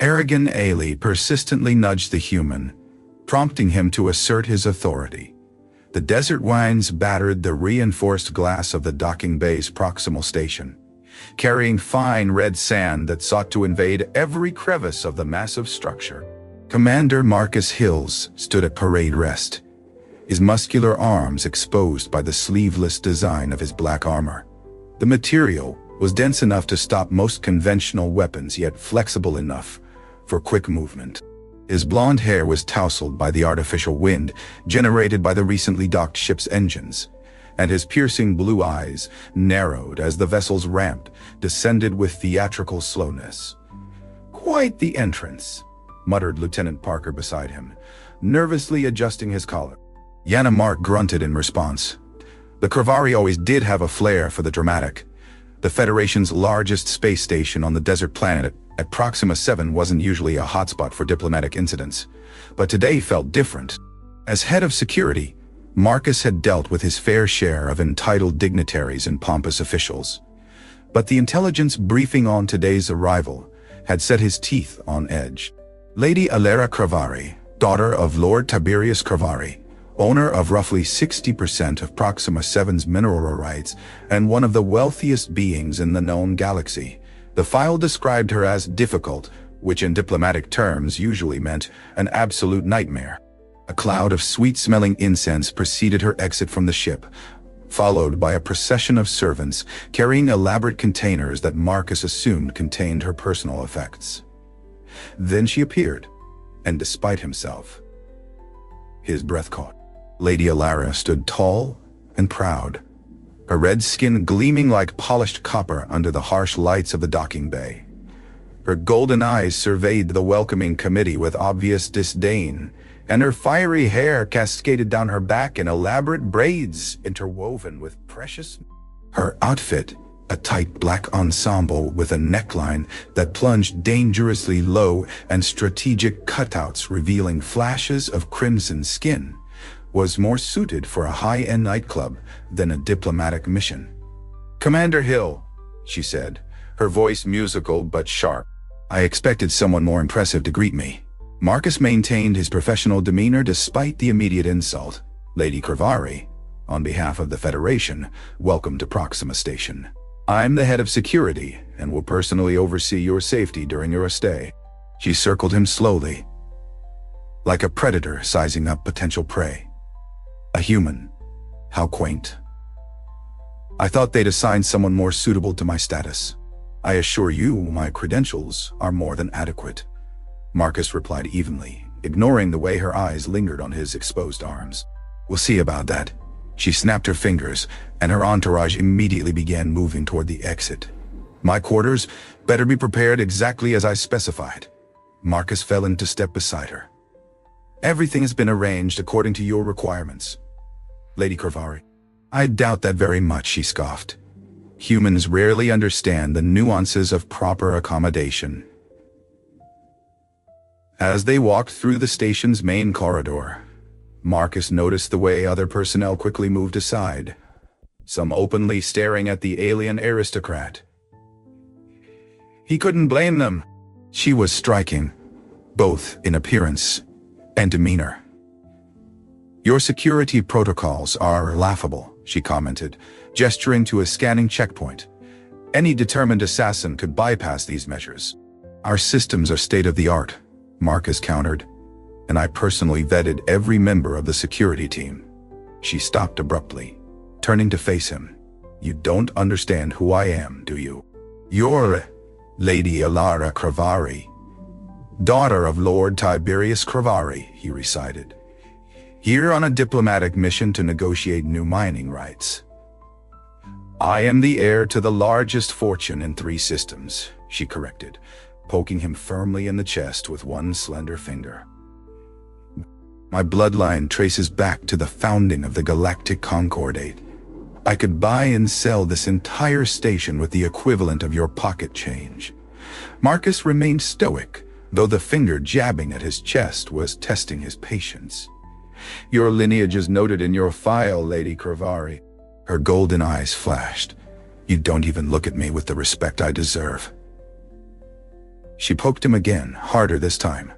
Arrogante Ele persistently nudged the human, prompting him to assert his authority. The desert winds battered the reinforced glass of the docking bay's proximal station, carrying fine red sand that sought to invade every crevice of the massive structure. Commander Marcus Hills stood at parade rest, his muscular arms exposed by the sleeveless design of his black armor. The material was dense enough to stop most conventional weapons, yet flexible enough for quick movement. His blonde hair was tousled by the artificial wind generated by the recently docked ship's engines, and his piercing blue eyes, narrowed as the vessel's ramp descended with theatrical slowness. "Quite the entrance," muttered Lieutenant Parker beside him, nervously adjusting his collar. Yana Mark grunted in response. The Kravari always did have a flair for the dramatic. The Federation's largest space station on the desert planet at Proxima 7 wasn't usually a hotspot for diplomatic incidents, but today felt different. As head of security, Marcus had dealt with his fair share of entitled dignitaries and pompous officials. But the intelligence briefing on today's arrival had set his teeth on edge. Lady Alera Kravari, daughter of Lord Tiberius Kravari, owner of roughly 60% of Proxima 7's mineral rights and one of the wealthiest beings in the known galaxy. The file described her as difficult, which in diplomatic terms usually meant an absolute nightmare. A cloud of sweet-smelling incense preceded her exit from the ship, followed by a procession of servants carrying elaborate containers that Marcus assumed contained her personal effects. Then she appeared, and despite himself, his breath caught. Lady Alara stood tall and proud, her red skin gleaming like polished copper under the harsh lights of the docking bay. Her golden eyes surveyed the welcoming committee with obvious disdain, and her fiery hair cascaded down her back in elaborate braids interwoven with precious. Her outfit, a tight black ensemble with a neckline that plunged dangerously low and strategic cutouts revealing flashes of crimson skin, was more suited for a high-end nightclub than a diplomatic mission. "Commander Hill," she said, her voice musical but sharp. "I expected someone more impressive to greet me." Marcus maintained his professional demeanor despite the immediate insult. "Lady Kravari, on behalf of the Federation, welcome to Proxima Station. I'm the head of security and will personally oversee your safety during your stay." She circled him slowly, like a predator sizing up potential prey. "A human. How quaint. I thought they'd assign someone more suitable to my status. I assure you my credentials are more than adequate," Marcus replied evenly, ignoring the way her eyes lingered on his exposed arms. "We'll see about that." She snapped her fingers, and her entourage immediately began moving toward the exit. "My quarters better be prepared exactly as I specified." Marcus fell into step beside her. "Everything has been arranged according to your requirements, Lady Kravari." "I doubt that very much," she scoffed. "Humans rarely understand the nuances of proper accommodation." As they walked through the station's main corridor, Marcus noticed the way other personnel quickly moved aside, some openly staring at the alien aristocrat. He couldn't blame them. She was striking, both in appearance and demeanor. "Your security protocols are laughable," she commented, gesturing to a scanning checkpoint. "Any determined assassin could bypass these measures." "Our systems are state-of-the-art," Marcus countered, "and I personally vetted every member of the security team." She stopped abruptly, turning to face him. "You don't understand who I am, do you? You're Lady Alara Kravari, daughter of Lord Tiberius Kravari," he recited, "here on a diplomatic mission to negotiate new mining rights." "I am the heir to the largest fortune in 3 systems," she corrected, poking him firmly in the chest with one slender finger. "My bloodline traces back to the founding of the Galactic Concordate. I could buy and sell this entire station with the equivalent of your pocket change." Marcus remained stoic, though the finger jabbing at his chest was testing his patience. "Your lineage is noted in your file, Lady Kravari." Her golden eyes flashed. "You don't even look at me with the respect I deserve." She poked him again, harder this time.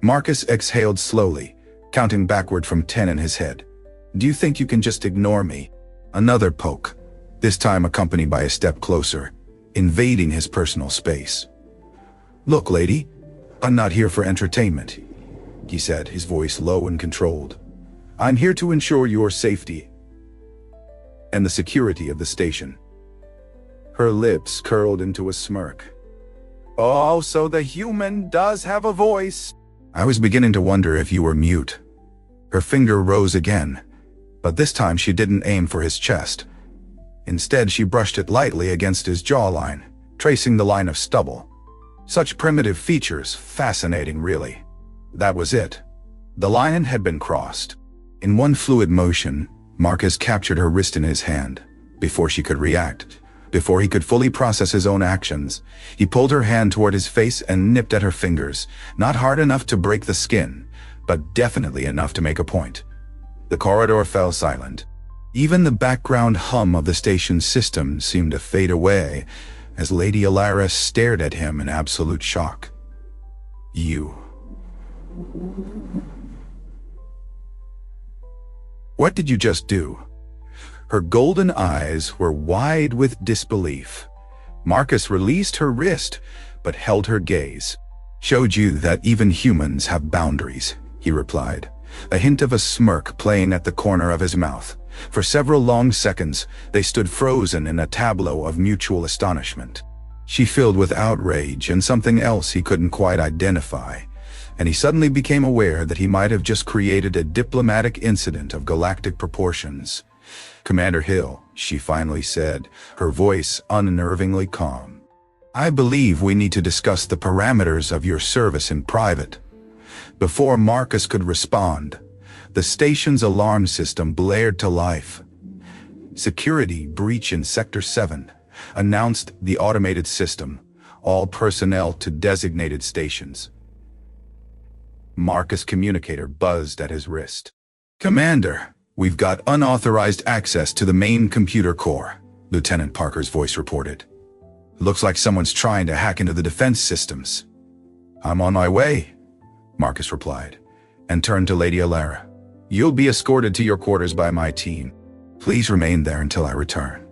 Marcus exhaled slowly, counting backward from 10 in his head. "Do you think you can just ignore me?" Another poke, this time accompanied by a step closer, invading his personal space. "Look, lady, I'm not here for entertainment," he said, his voice low and controlled. "I'm here to ensure your safety and the security of the station." Her lips curled into a smirk. "Oh, so the human does have a voice." "I was beginning to wonder if you were mute." Her finger rose again, but this time she didn't aim for his chest. Instead, she brushed it lightly against his jawline, tracing the line of stubble. Such primitive features, fascinating really. That was it. The line had been crossed. In one fluid motion, Marcus captured her wrist in his hand. Before she could react, before he could fully process his own actions, he pulled her hand toward his face and nipped at her fingers, not hard enough to break the skin, but definitely enough to make a point. The corridor fell silent. Even the background hum of the station's system seemed to fade away as Lady Alara stared at him in absolute shock. "You... what did you just do?" Her golden eyes were wide with disbelief. Marcus released her wrist, but held her gaze. "Showed you that even humans have boundaries," he replied, a hint of a smirk playing at the corner of his mouth. For several long seconds, they stood frozen in a tableau of mutual astonishment. She filled with outrage and something else he couldn't quite identify, and he suddenly became aware that he might have just created a diplomatic incident of galactic proportions. "Commander Hill," she finally said, her voice unnervingly calm. "I believe we need to discuss the parameters of your service in private." Before Marcus could respond, the station's alarm system blared to life. "Security breach in Sector 7, announced the automated system. All personnel to designated stations." Marcus' communicator buzzed at his wrist. "Commander, we've got unauthorized access to the main computer core," Lieutenant Parker's voice reported. "Looks like someone's trying to hack into the defense systems." "I'm on my way," Marcus replied, and turned to Lady Alara. "You'll be escorted to your quarters by my team. Please remain there until I return."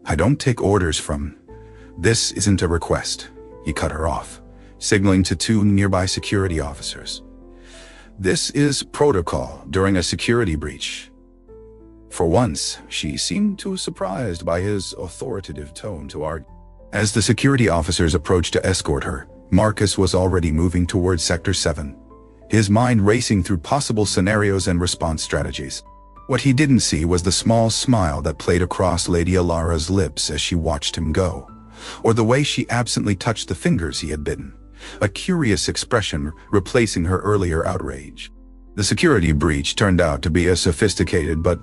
"I don't take orders from..." "This isn't a request," he cut her off, signaling to two nearby security officers. "This is protocol during a security breach." For once, she seemed too surprised by his authoritative tone to argue. As the security officers approached to escort her, Marcus was already moving towards Sector 7, his mind racing through possible scenarios and response strategies. What he didn't see was the small smile that played across Lady Alara's lips as she watched him go, or the way she absently touched the fingers he had bitten, a curious expression replacing her earlier outrage. The security breach turned out to be a sophisticated but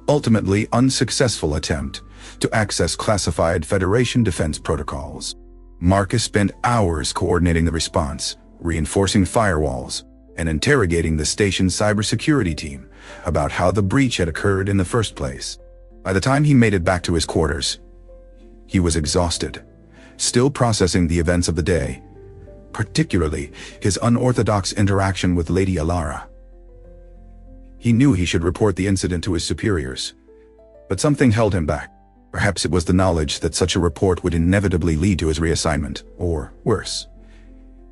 ultimately unsuccessful attempt to access classified Federation defense protocols. Marcus spent hours coordinating the response, reinforcing firewalls, and interrogating the station's cybersecurity team about how the breach had occurred in the first place. By the time he made it back to his quarters, he was exhausted, still processing the events of the day, particularly his unorthodox interaction with Lady Alara. He knew he should report the incident to his superiors, but something held him back. Perhaps it was the knowledge that such a report would inevitably lead to his reassignment, or worse.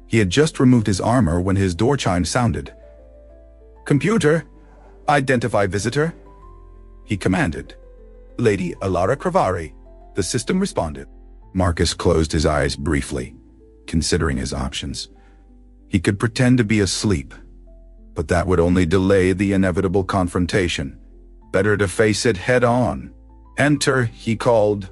He had just removed his armor when his door chime sounded. "Computer, identify visitor," he commanded. "Lady Alara Cravari," the system responded. Marcus closed his eyes briefly, considering his options. He could pretend to be asleep, but that would only delay the inevitable confrontation. Better to face it head-on. "Enter," he called,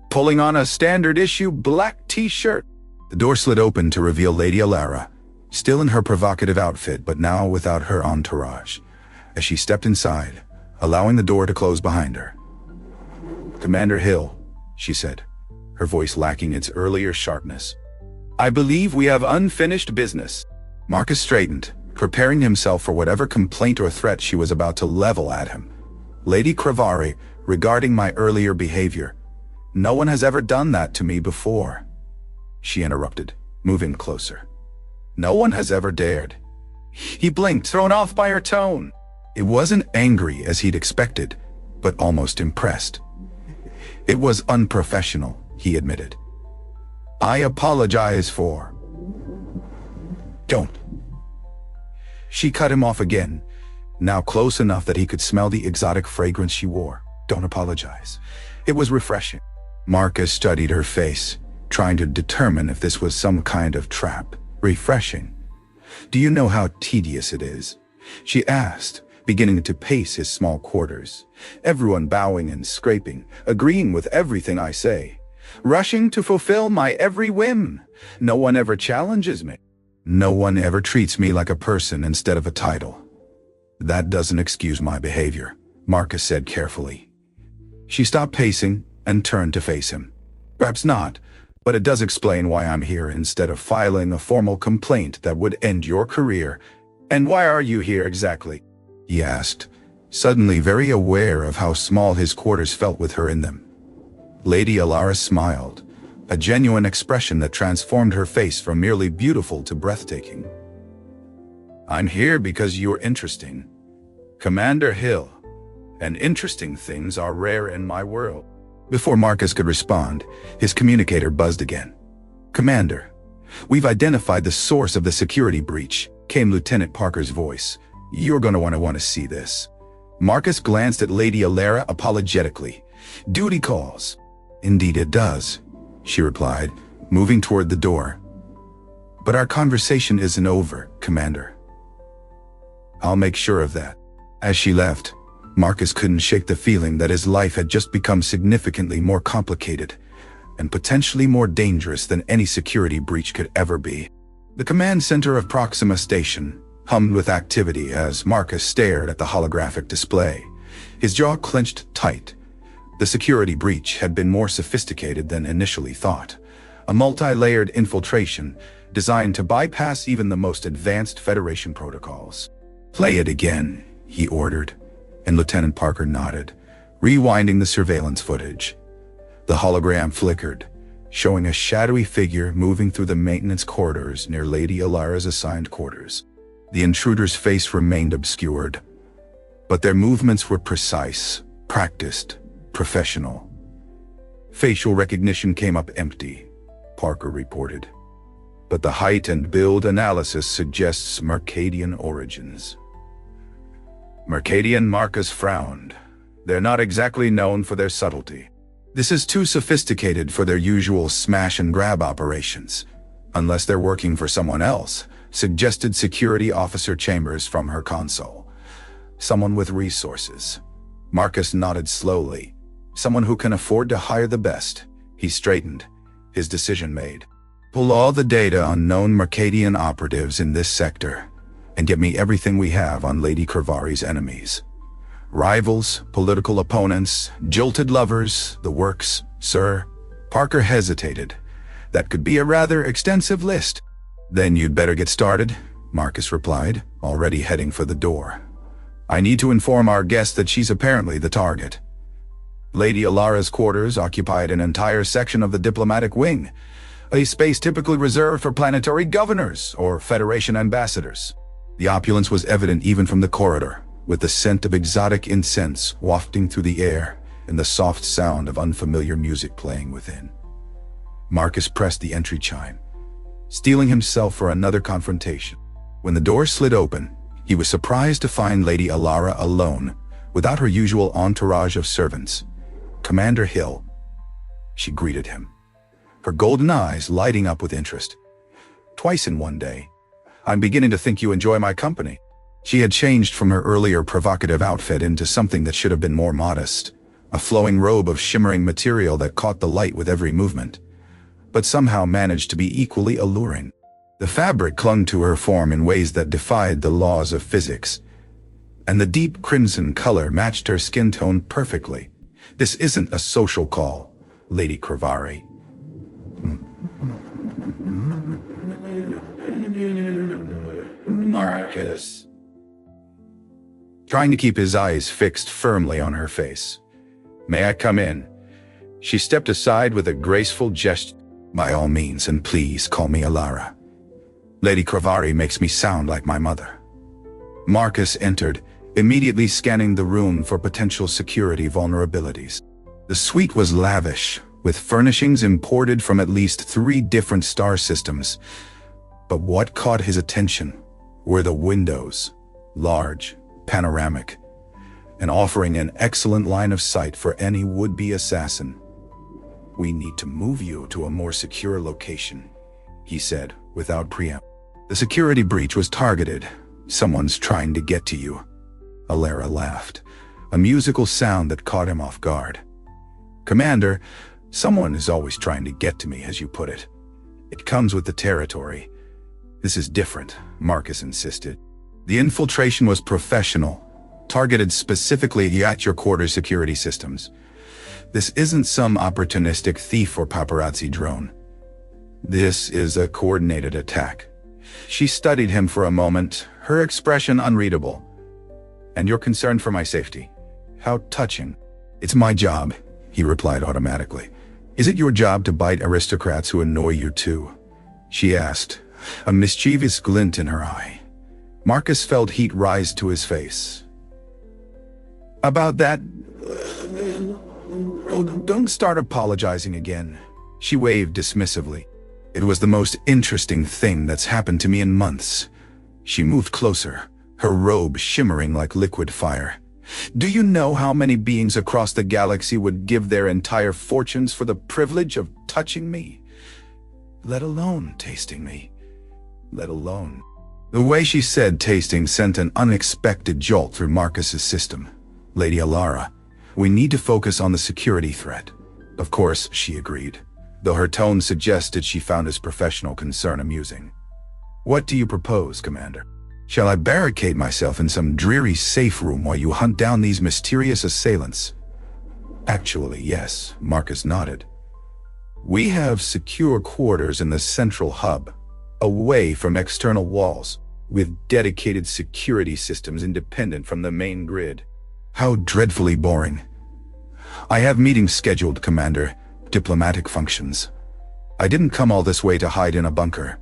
pulling on a standard-issue black t-shirt. The door slid open to reveal Lady Alara, still in her provocative outfit but now without her entourage, as she stepped inside, allowing the door to close behind her. "Commander Hill," she said, her voice lacking its earlier sharpness. "I believe we have unfinished business." Marcus straightened, preparing himself for whatever complaint or threat she was about to level at him. "Lady Cravari, regarding my earlier behavior, no one has ever done that to me before." she interrupted, moving closer. No one has ever dared. He blinked, thrown off by her tone. It wasn't angry as he'd expected, but almost impressed. It was unprofessional, he admitted. I apologize for... Don't. She cut him off again, now close enough that he could smell the exotic fragrance she wore. Don't apologize. It was refreshing. Marcus studied her face, trying to determine if this was some kind of trap. Refreshing. Do you know how tedious it is? She asked, beginning to pace his small quarters. Everyone bowing and scraping, agreeing with everything I say. Rushing to fulfill my every whim. No one ever challenges me. No one ever treats me like a person instead of a title. That doesn't excuse my behavior, Marcus said carefully. She stopped pacing and turned to face him. Perhaps not, but it does explain why I'm here instead of filing a formal complaint that would end your career. And why are you here exactly? He asked, suddenly very aware of how small his quarters felt with her in them. Lady Alara smiled, a genuine expression that transformed her face from merely beautiful to breathtaking. I'm here because you're interesting, Commander Hill, and interesting things are rare in my world. Before Marcus could respond, his communicator buzzed again. Commander, we've identified the source of the security breach, came Lieutenant Parker's voice. You're going to want to see this. Marcus glanced at Lady Alara apologetically. Duty calls. Indeed it does, she replied, moving toward the door. But our conversation isn't over, Commander. I'll make sure of that. As she left, Marcus couldn't shake the feeling that his life had just become significantly more complicated and potentially more dangerous than any security breach could ever be. The command center of Proxima Station hummed with activity as Marcus stared at the holographic display. His jaw clenched tight. The security breach had been more sophisticated than initially thought. A multi-layered infiltration designed to bypass even the most advanced Federation protocols. Play it again, he ordered, and Lieutenant Parker nodded, rewinding the surveillance footage. The hologram flickered, showing a shadowy figure moving through the maintenance corridors near Lady Alara's assigned quarters. The intruder's face remained obscured, but their movements were precise, practiced, professional. Facial recognition came up empty, Parker reported, but the height and build analysis suggests Mercadian origins. Mercadian? Marcus frowned. They're not exactly known for their subtlety. This is too sophisticated for their usual smash-and-grab operations, unless they're working for someone else, suggested Security Officer Chambers from her console. Someone with resources. Marcus nodded slowly. Someone who can afford to hire the best. He straightened, his decision made. Pull all the data on known Mercadian operatives in this sector, and get me everything we have on Lady Krivari's enemies. Rivals, political opponents, jilted lovers, the works, sir. Parker hesitated. That could be a rather extensive list. Then you'd better get started, Marcus replied, already heading for the door. I need to inform our guest that she's apparently the target. Lady Alara's quarters occupied an entire section of the diplomatic wing, a space typically reserved for planetary governors or Federation ambassadors. The opulence was evident even from the corridor, with the scent of exotic incense wafting through the air and the soft sound of unfamiliar music playing within. Marcus pressed the entry chime, steeling himself for another confrontation. When the door slid open, he was surprised to find Lady Alara alone, without her usual entourage of servants. Commander Hill, she greeted him, her golden eyes lighting up with interest. Twice in one day. I'm beginning to think you enjoy my company. She had changed from her earlier provocative outfit into something that should have been more modest, a flowing robe of shimmering material that caught the light with every movement, but somehow managed to be equally alluring. The fabric clung to her form in ways that defied the laws of physics, and the deep crimson color matched her skin tone perfectly. This isn't a social call, Lady Krivari. Marcus. Trying to keep his eyes fixed firmly on her face. May I come in? She stepped aside with a graceful gesture. By all means, and please call me Alara. Lady Cravari makes me sound like my mother. Marcus entered, immediately scanning the room for potential security vulnerabilities. The suite was lavish, with furnishings imported from at least 3 different star systems. But what caught his attention were the windows, large, panoramic, and offering an excellent line of sight for any would-be assassin. "We need to move you to a more secure location," he said, without preamble. "The security breach was targeted. Someone's trying to get to you." Alara laughed, a musical sound that caught him off guard. "Commander, someone is always trying to get to me, as you put it. It comes with the territory." "This is different," Marcus insisted. "The infiltration was professional, targeted specifically at your quarter security systems. This isn't some opportunistic thief or paparazzi drone. This is a coordinated attack." She studied him for a moment, her expression unreadable. "And you're concerned for my safety? How touching." "It's my job," he replied automatically. "Is it your job to bite aristocrats who annoy you too?" she asked, a mischievous glint in her eye. Marcus felt heat rise to his face. "About that, don't start apologizing again," she waved dismissively. "It was the most interesting thing that's happened to me in months." She moved closer, her robe shimmering like liquid fire. "Do you know how many beings across the galaxy would give their entire fortunes for the privilege of touching me? Let alone tasting me. Let alone." The way she said tasting sent an unexpected jolt through Marcus's system. "Lady Alara, we need to focus on the security threat." "Of course," she agreed, though her tone suggested she found his professional concern amusing. "What do you propose, Commander? Shall I barricade myself in some dreary safe room while you hunt down these mysterious assailants?" "Actually, yes," Marcus nodded. "We have secure quarters in the central hub, away from external walls, with dedicated security systems independent from the main grid." "How dreadfully boring." "I have meetings scheduled, Commander. Diplomatic functions. I didn't come all this way to hide in a bunker."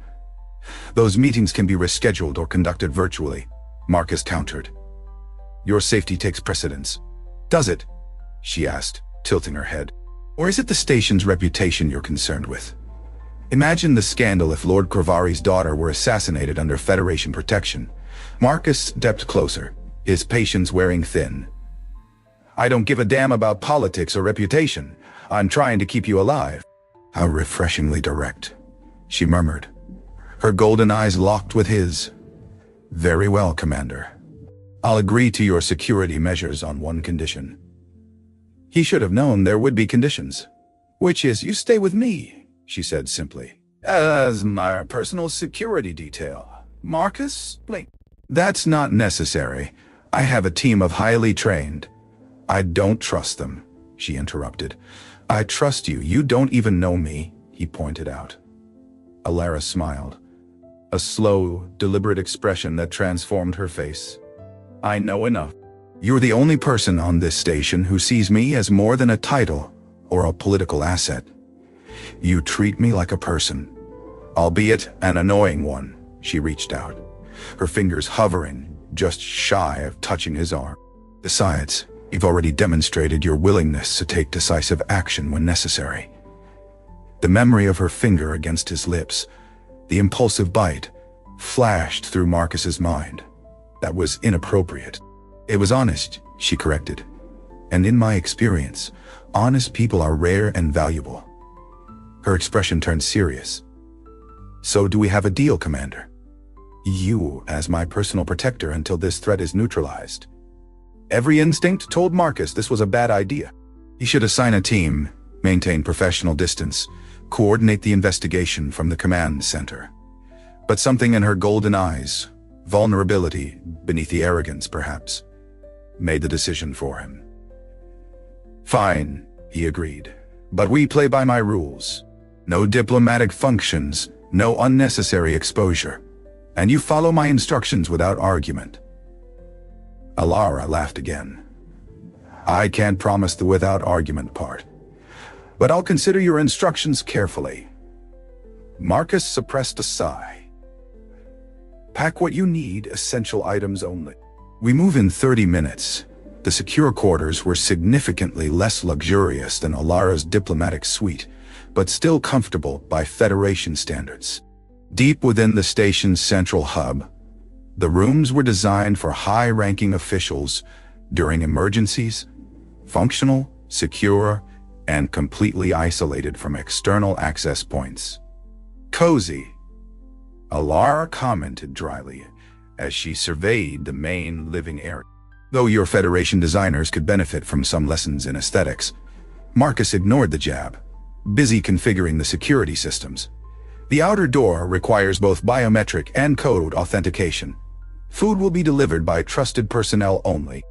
"Those meetings can be rescheduled or conducted virtually," Marcus countered. "Your safety takes precedence." "Does it?" she asked, tilting her head. "Or is it the station's reputation you're concerned with? Imagine the scandal if Lord Cravari's daughter were assassinated under Federation protection." Marcus stepped closer, his patience wearing thin. "I don't give a damn about politics or reputation. I'm trying to keep you alive." "How refreshingly direct," she murmured, her golden eyes locked with his. "Very well, Commander. I'll agree to your security measures on one condition." He should have known there would be conditions. "Which is, you stay with me," she said simply. "As my personal security detail." Marcus blinked. "That's not necessary. I have a team of highly trained—" "I don't trust them," she interrupted. "I trust you. You don't even know me," he pointed out. Alara smiled, a slow, deliberate expression that transformed her face. "I know enough. You're the only person on this station who sees me as more than a title or a political asset. You treat me like a person, albeit an annoying one." She reached out, her fingers hovering, just shy of touching his arm. "Besides, you've already demonstrated your willingness to take decisive action when necessary." The memory of her finger against his lips, the impulsive bite, flashed through Marcus's mind. That was inappropriate. "It was honest," she corrected. "And in my experience, honest people are rare and valuable." Her expression turned serious. "So do we have a deal, Commander? You as my personal protector until this threat is neutralized." Every instinct told Marcus this was a bad idea. He should assign a team, maintain professional distance, coordinate the investigation from the command center. But something in her golden eyes, vulnerability beneath the arrogance perhaps, made the decision for him. "Fine," he agreed, "but we play by my rules. No diplomatic functions, no unnecessary exposure. And you follow my instructions without argument." Alara laughed again. "I can't promise the without argument part, but I'll consider your instructions carefully." Marcus suppressed a sigh. Pack what you need, essential items only. We move in 30 minutes. The secure quarters were significantly less luxurious than Alara's diplomatic suite, but still comfortable by Federation standards. Deep within the station's central hub, the rooms were designed for high-ranking officials during emergencies, functional, secure, and completely isolated from external access points. Cozy, Alara commented dryly as she surveyed the main living area. Though your Federation designers could benefit from some lessons in aesthetics, Marcus ignored the jab, busy configuring the security systems. The outer door requires both biometric and code authentication. Food will be delivered by trusted personnel only.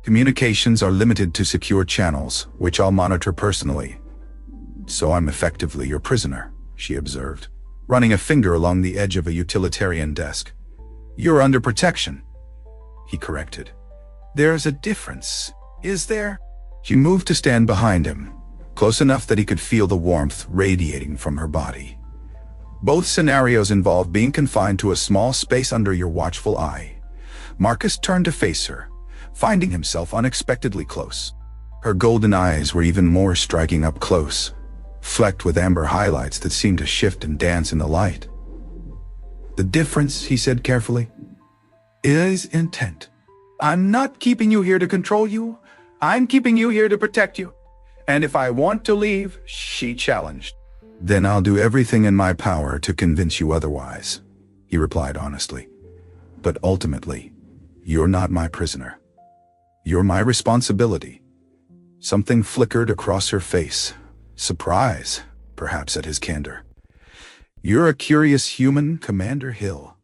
Communications are limited to secure channels, which I'll monitor personally. So I'm effectively your prisoner, she observed, running a finger along the edge of a utilitarian desk. You're under protection, he corrected. There's a difference, is there? She moved to stand behind him, close enough that he could feel the warmth radiating from her body. Both scenarios involve being confined to a small space under your watchful eye. Marcus turned to face her, finding himself unexpectedly close. Her golden eyes were even more striking up close, flecked with amber highlights that seemed to shift and dance in the light. The difference, he said carefully, is intent. I'm not keeping you here to control you. I'm keeping you here to protect you. And if I want to leave, she challenged. Then I'll do everything in my power to convince you otherwise, he replied honestly. But ultimately, you're not my prisoner. You're my responsibility. Something flickered across her face. Surprise, perhaps, at his candor. You're a curious human, Commander Hill.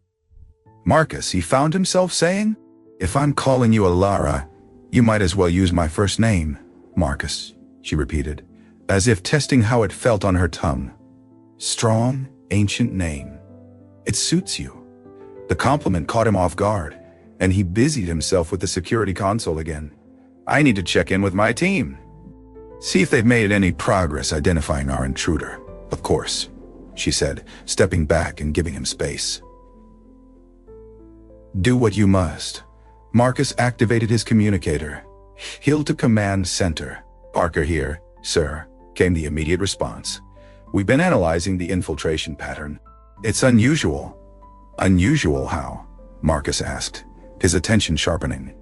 Marcus, he found himself saying, if I'm calling you Alara, you might as well use my first name, Marcus, she repeated, as if testing how it felt on her tongue. Strong, ancient name. It suits you. The compliment caught him off guard, and he busied himself with the security console again. I need to check in with my team. See if they've made any progress identifying our intruder. Of course, she said, stepping back and giving him space. Do what you must. Marcus activated his communicator. Hill to command center. Parker here, sir, came the immediate response. We've been analyzing the infiltration pattern. It's unusual. Unusual how? Marcus asked, his attention sharpening.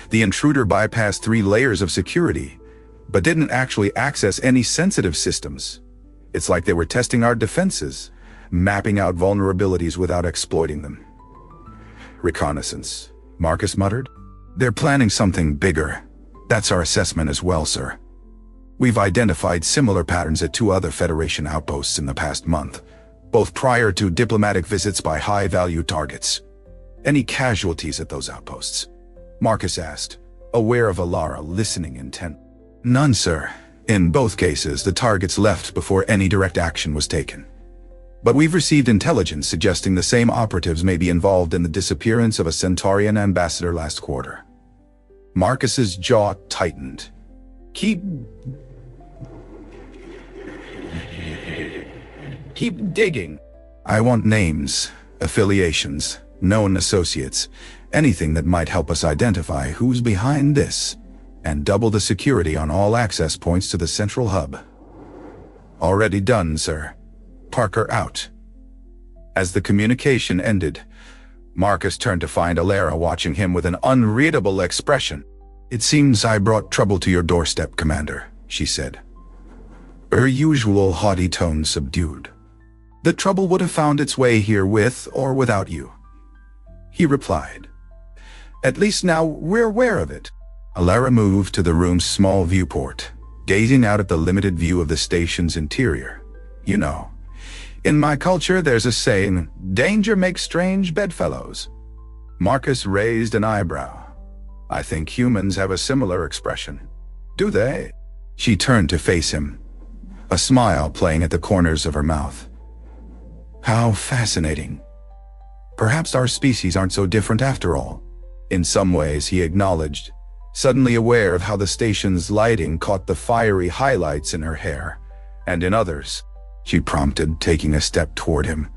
The intruder bypassed 3 layers of security, but didn't actually access any sensitive systems. It's like they were testing our defenses, mapping out vulnerabilities without exploiting them. Reconnaissance, Marcus muttered. They're planning something bigger. That's our assessment as well, sir. We've identified similar patterns at 2 other Federation outposts in the past month, both prior to diplomatic visits by high-value targets. Any casualties at those outposts? Marcus asked, aware of Alara listening intent. None, sir. In both cases, the targets left before any direct action was taken. But we've received intelligence suggesting the same operatives may be involved in the disappearance of a Centaurian ambassador last quarter. Marcus's jaw tightened. Keep digging. I want names, affiliations, known associates, anything that might help us identify who's behind this, and double the security on all access points to the central hub. Already done, sir. Parker out. As the communication ended, Marcus turned to find Alara watching him with an unreadable expression. It seems I brought trouble to your doorstep, Commander, she said. Her usual haughty tone subdued. The trouble would have found its way here with or without you, he replied. At least now we're aware of it. Alara moved to the room's small viewport, gazing out at the limited view of the station's interior. You know, in my culture there's a saying, danger makes strange bedfellows. Marcus raised an eyebrow. I think humans have a similar expression. Do they? She turned to face him, a smile playing at the corners of her mouth. How fascinating. Perhaps our species aren't so different after all. In some ways, he acknowledged, suddenly aware of how the station's lighting caught the fiery highlights in her hair, and in others, she prompted, taking a step toward him.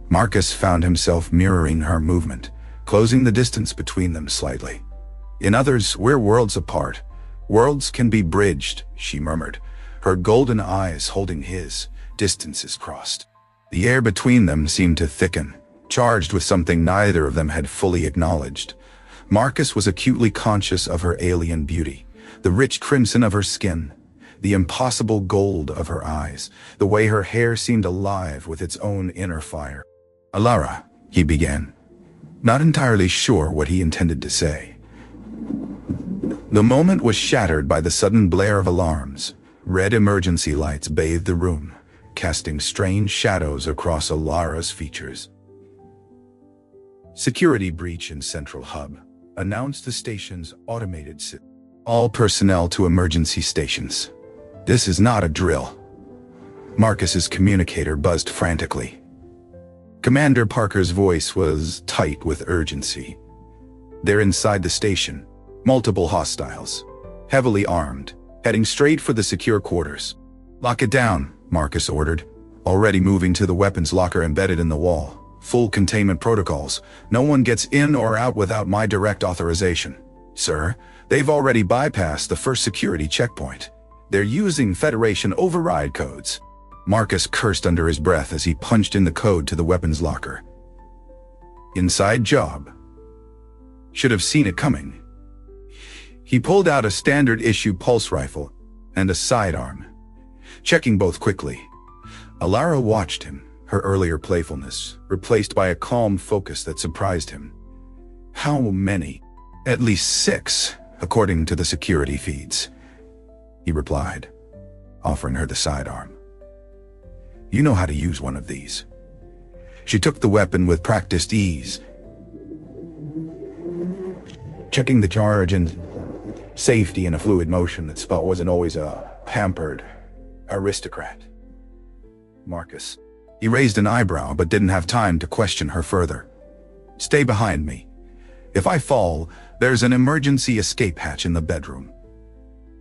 Marcus found himself mirroring her movement, closing the distance between them slightly. In others, we're worlds apart. Worlds can be bridged, she murmured, her golden eyes holding his. Distances crossed. The air between them seemed to thicken, charged with something neither of them had fully acknowledged. Marcus was acutely conscious of her alien beauty, the rich crimson of her skin, the impossible gold of her eyes, the way her hair seemed alive with its own inner fire. "Alara," he began, not entirely sure what he intended to say. The moment was shattered by the sudden blare of alarms. Red emergency lights bathed the room, casting strange shadows across Alara's features. "Security breach in Central Hub," announced the station's automated system. "All personnel to emergency stations. This is not a drill." Marcus's communicator buzzed frantically. Commander Parker's voice was tight with urgency. "They're inside the station. Multiple hostiles. Heavily armed. Heading straight for the secure quarters." "Lock it down," Marcus ordered, already moving to the weapons locker embedded in the wall. "Full containment protocols. No one gets in or out without my direct authorization." "Sir, they've already bypassed the first security checkpoint. They're using Federation override codes." Marcus cursed under his breath as he punched in the code to the weapons locker. Inside job. Should have seen it coming. He pulled out a standard-issue pulse rifle and a sidearm, checking both quickly. Alara watched him, her earlier playfulness replaced by a calm focus that surprised him. "How many?" "At least 6, according to the security feeds," he replied, offering her the sidearm. "You know how to use one of these." She took the weapon with practiced ease, checking the charge and safety in a fluid motion that Spot wasn't always a pampered aristocrat. "Marcus." He raised an eyebrow but didn't have time to question her further. "Stay behind me. If I fall, there's an emergency escape hatch in the bedroom.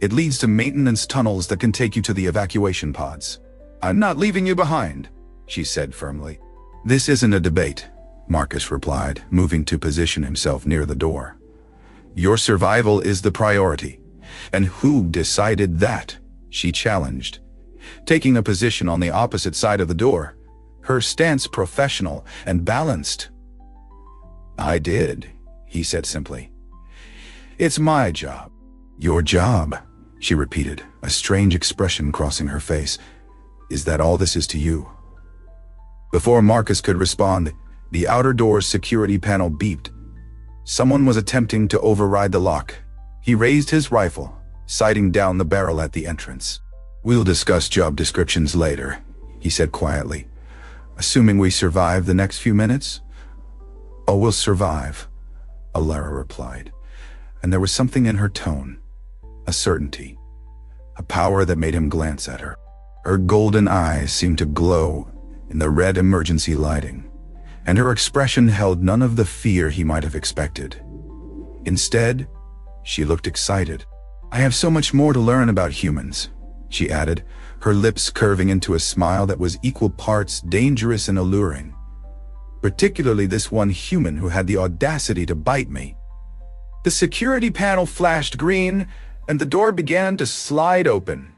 It leads to maintenance tunnels that can take you to the evacuation pods." "I'm not leaving you behind," she said firmly. "This isn't a debate," Marcus replied, moving to position himself near the door. "Your survival is the priority." "And who decided that?" she challenged, taking a position on the opposite side of the door, her stance professional and balanced. "I did," he said simply. "It's my job." "Your job," she repeated, a strange expression crossing her face. "Is that all this is to you?" Before Marcus could respond, the outer door's security panel beeped. Someone was attempting to override the lock. He raised his rifle, sighting down the barrel at the entrance. "We'll discuss job descriptions later," he said quietly. "Assuming we survive the next few minutes?" "Oh, we'll survive," Alara replied, and there was something in her tone, a certainty, a power that made him glance at her. Her golden eyes seemed to glow in the red emergency lighting, and her expression held none of the fear he might have expected. Instead, she looked excited. "I have so much more to learn about humans," she added, her lips curving into a smile that was equal parts dangerous and alluring. "Particularly this one human who had the audacity to bite me." The security panel flashed green, and the door began to slide open.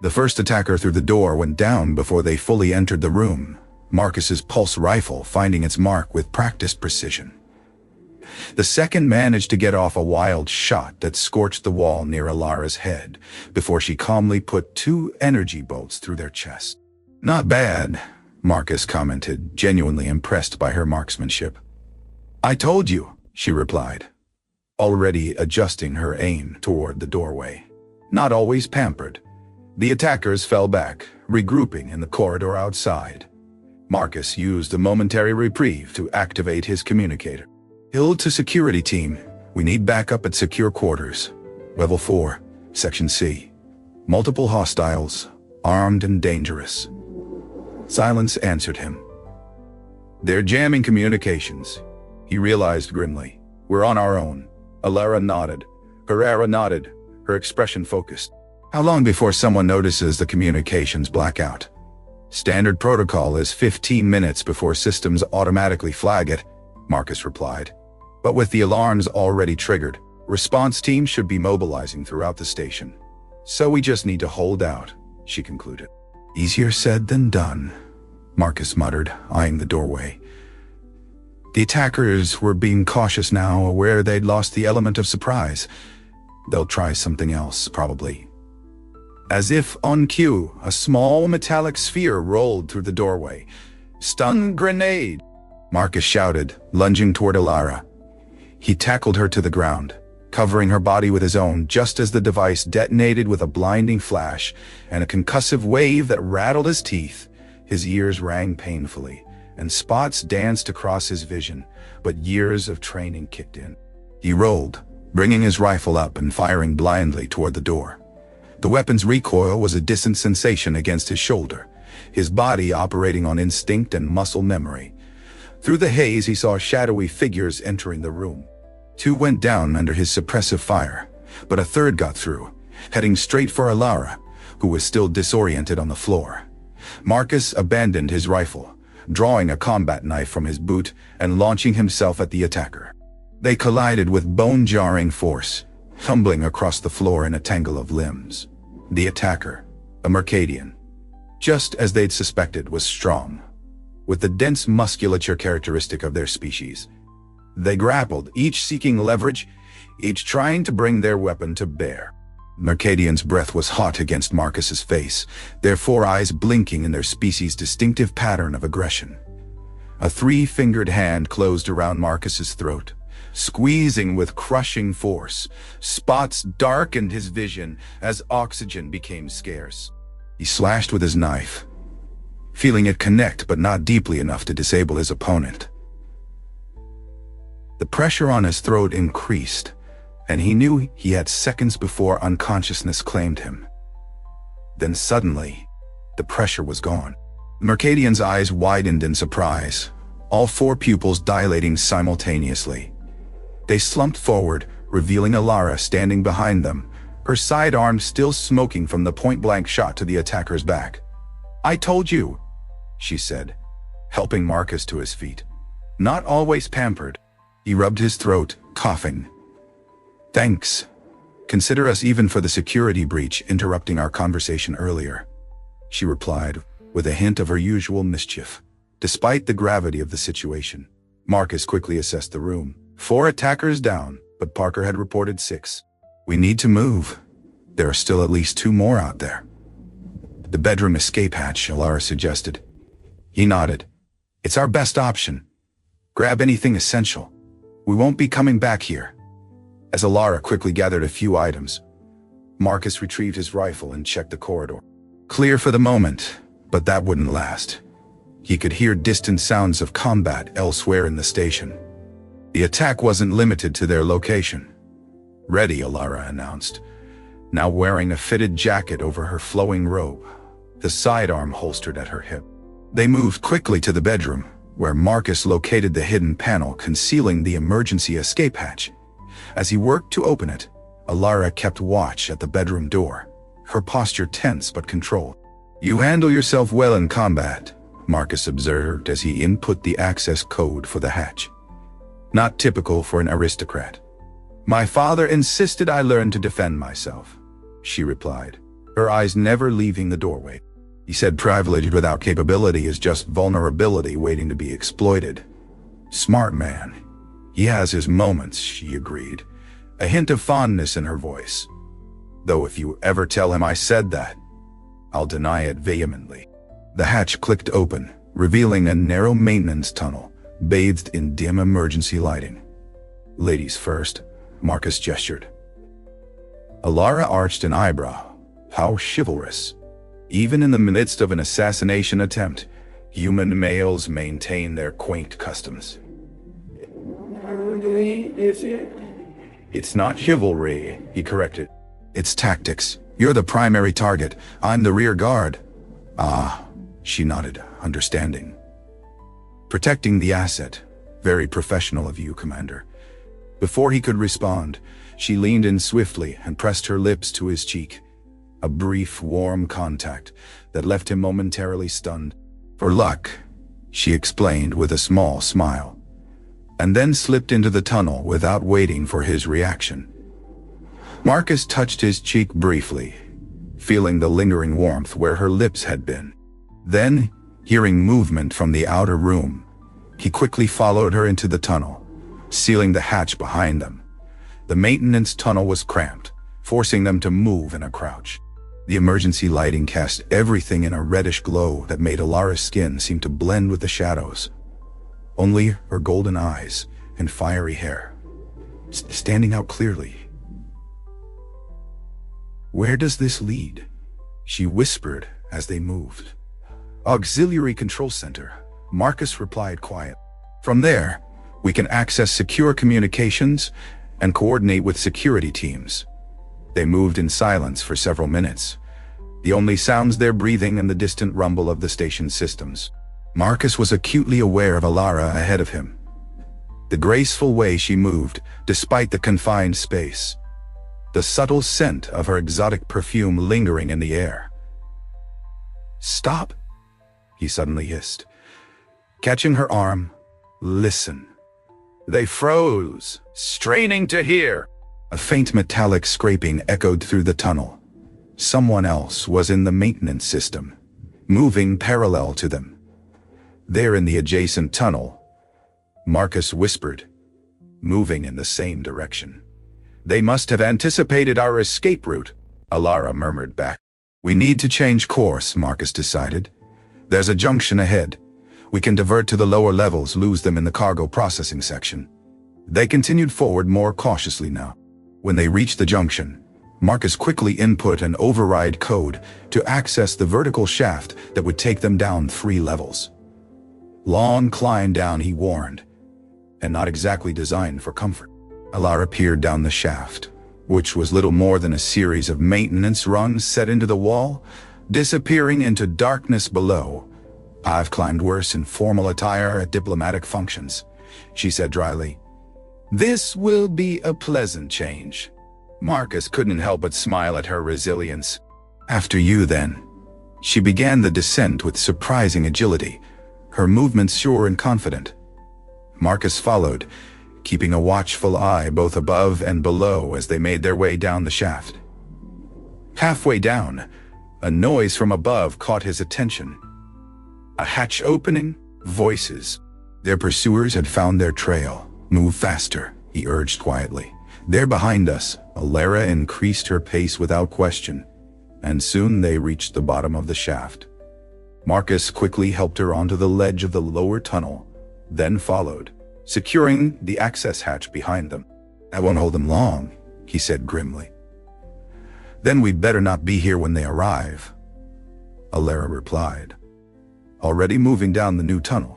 The first attacker through the door went down before they fully entered the room, Marcus's pulse rifle finding its mark with practiced precision. The second managed to get off a wild shot that scorched the wall near Alara's head before she calmly put 2 energy bolts through their chest. "Not bad," Marcus commented, genuinely impressed by her marksmanship. "I told you," she replied, already adjusting her aim toward the doorway. Not always pampered. The attackers fell back, regrouping in the corridor outside. Marcus used a momentary reprieve to activate his communicator. "Hill to security team. We need backup at secure quarters. Level 4, Section C. Multiple hostiles, armed and dangerous." Silence answered him. "They're jamming communications," he realized grimly. "We're on our own." Alara nodded. Herrera nodded, her expression focused. "How long before someone notices the communications blackout?" Standard protocol is 15 minutes before systems automatically flag it, Marcus replied. But with the alarms already triggered, response teams should be mobilizing throughout the station. So we just need to hold out, she concluded. Easier said than done, Marcus muttered, eyeing the doorway. The attackers were being cautious now, aware they'd lost the element of surprise. They'll try something else, probably. As if on cue, a small metallic sphere rolled through the doorway. Stun grenade! Marcus shouted, lunging toward Alara. He tackled her to the ground, covering her body with his own just as the device detonated with a blinding flash and a concussive wave that rattled his teeth. His ears rang painfully, and spots danced across his vision, but years of training kicked in. He rolled, bringing his rifle up and firing blindly toward the door. The weapon's recoil was a distant sensation against his shoulder, his body operating on instinct and muscle memory. Through the haze, he saw shadowy figures entering the room. 2 went down under his suppressive fire, but a third got through, heading straight for Alara, who was still disoriented on the floor. Marcus abandoned his rifle, drawing a combat knife from his boot and launching himself at the attacker. They collided with bone-jarring force, tumbling across the floor in a tangle of limbs. The attacker, a Mercadian, just as they'd suspected, was strong, with the dense musculature characteristic of their species. They grappled, each seeking leverage, each trying to bring their weapon to bear. Mercadian's breath was hot against Marcus's face, their 4 eyes blinking in their species' distinctive pattern of aggression. A 3-fingered hand closed around Marcus's throat, squeezing with crushing force. Spots darkened his vision as oxygen became scarce. He slashed with his knife, feeling it connect but not deeply enough to disable his opponent. The pressure on his throat increased, and he knew he had seconds before unconsciousness claimed him. Then suddenly, the pressure was gone. Mercadian's eyes widened in surprise, all 4 pupils dilating simultaneously. They slumped forward, revealing Alara standing behind them, her sidearm still smoking from the point-blank shot to the attacker's back. "I told you," she said, helping Marcus to his feet. Not always pampered. He rubbed his throat, coughing. "Thanks. Consider us even for the security breach interrupting our conversation earlier," she replied, with a hint of her usual mischief. Despite the gravity of the situation, Marcus quickly assessed the room. 4 attackers down, but Parker had reported 6. "We need to move. There are still at least 2 more out there." "The bedroom escape hatch," Alara suggested. He nodded. "It's our best option. Grab anything essential. We won't be coming back here." As Alara quickly gathered a few items, Marcus retrieved his rifle and checked the corridor. Clear for the moment, but that wouldn't last. He could hear distant sounds of combat elsewhere in the station. The attack wasn't limited to their location. "Ready," Alara announced, now wearing a fitted jacket over her flowing robe, the sidearm holstered at her hip. They moved quickly to the bedroom, where Marcus located the hidden panel concealing the emergency escape hatch. As he worked to open it, Alara kept watch at the bedroom door, her posture tense but controlled. "You handle yourself well in combat," Marcus observed as he input the access code for the hatch. "Not typical for an aristocrat." "My father insisted I learn to defend myself," she replied, her eyes never leaving the doorway. "He said privilege without capability is just vulnerability waiting to be exploited." "Smart man. He has his moments," she agreed, a hint of fondness in her voice. "Though if you ever tell him I said that, I'll deny it vehemently." The hatch clicked open, revealing a narrow maintenance tunnel, bathed in dim emergency lighting. "Ladies first," Marcus gestured. Alara arched an eyebrow. How chivalrous. Even in the midst of an assassination attempt, human males maintain their quaint customs. "It's not chivalry," he corrected. "It's tactics. You're the primary target. I'm the rear guard." "Ah," she nodded, understanding. "Protecting the asset. Very professional of you, Commander." Before he could respond, she leaned in swiftly and pressed her lips to his cheek. A brief, warm contact that left him momentarily stunned. "For luck," she explained with a small smile, and then slipped into the tunnel without waiting for his reaction. Marcus touched his cheek briefly, feeling the lingering warmth where her lips had been. Then, hearing movement from the outer room, he quickly followed her into the tunnel, sealing the hatch behind them. The maintenance tunnel was cramped, forcing them to move in a crouch. The emergency lighting cast everything in a reddish glow that made Alara's skin seem to blend with the shadows. Only her golden eyes and fiery hair, standing out clearly. "Where does this lead?" she whispered as they moved. "Auxiliary Control Center," Marcus replied quietly. "From there, we can access secure communications and coordinate with security teams." They moved in silence for several minutes, the only sounds their breathing and the distant rumble of the station systems. Marcus was acutely aware of Alara ahead of him. The graceful way she moved, despite the confined space. The subtle scent of her exotic perfume lingering in the air. "Stop," he suddenly hissed, catching her arm. "Listen." They froze, straining to hear. A faint metallic scraping echoed through the tunnel. Someone else was in the maintenance system, moving parallel to them. "They're in the adjacent tunnel," Marcus whispered, moving in the same direction. "They must have anticipated our escape route," Alara murmured back. "We need to change course," Marcus decided. "There's a junction ahead. We can divert to the lower levels, lose them in the cargo processing section." They continued forward more cautiously now. When they reached the junction, Marcus quickly input an override code to access the vertical shaft that would take them down 3 levels. "Long climb down," he warned, and not exactly designed for comfort. Alara peered down the shaft, which was little more than a series of maintenance runs set into the wall, disappearing into darkness below. "I've climbed worse in formal attire at diplomatic functions," she said dryly. "This will be a pleasant change." Marcus couldn't help but smile at her resilience. "After you, then." She began the descent with surprising agility, her movements sure and confident. Marcus followed, keeping a watchful eye both above and below as they made their way down the shaft. Halfway down, a noise from above caught his attention. A hatch opening, voices. Their pursuers had found their trail. "Move faster," he urged quietly. "They're behind us." Alara increased her pace without question, and soon they reached the bottom of the shaft. Marcus quickly helped her onto the ledge of the lower tunnel, then followed, securing the access hatch behind them. "I won't hold them long," he said grimly. "Then we'd better not be here when they arrive," Alara replied, already moving down the new tunnel.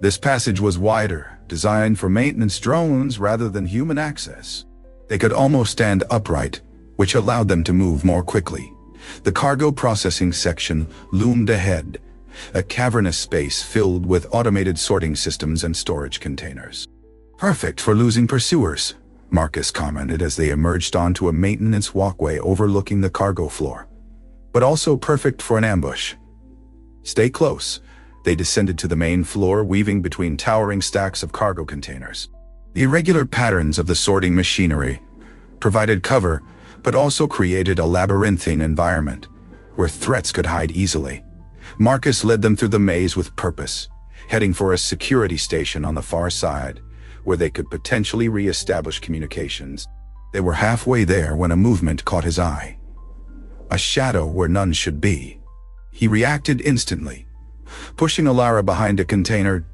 This passage was wider, designed for maintenance drones rather than human access. They could almost stand upright, which allowed them to move more quickly. The cargo processing section loomed ahead, a cavernous space filled with automated sorting systems and storage containers. "Perfect for losing pursuers," Marcus commented as they emerged onto a maintenance walkway overlooking the cargo floor. "But also perfect for an ambush." "Stay close." They descended to the main floor, weaving between towering stacks of cargo containers. The irregular patterns of the sorting machinery provided cover, but also created a labyrinthine environment where threats could hide easily. Marcus led them through the maze with purpose, heading for a security station on the far side, where they could potentially re-establish communications. They were halfway there when a movement caught his eye. A shadow where none should be. He reacted instantly, pushing Alara behind a container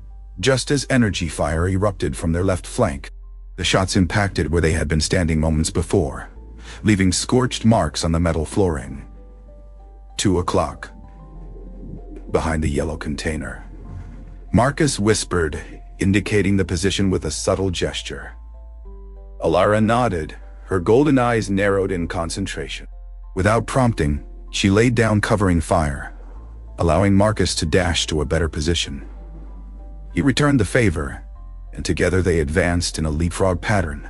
just as energy fire erupted from their left flank. The shots impacted where they had been standing moments before, leaving scorched marks on the metal flooring. 2 o'clock. Behind the yellow container. Marcus whispered, indicating the position with a subtle gesture. Alara nodded, her golden eyes narrowed in concentration. Without prompting, she laid down covering fire, allowing Marcus to dash to a better position. He returned the favor, and together they advanced in a leapfrog pattern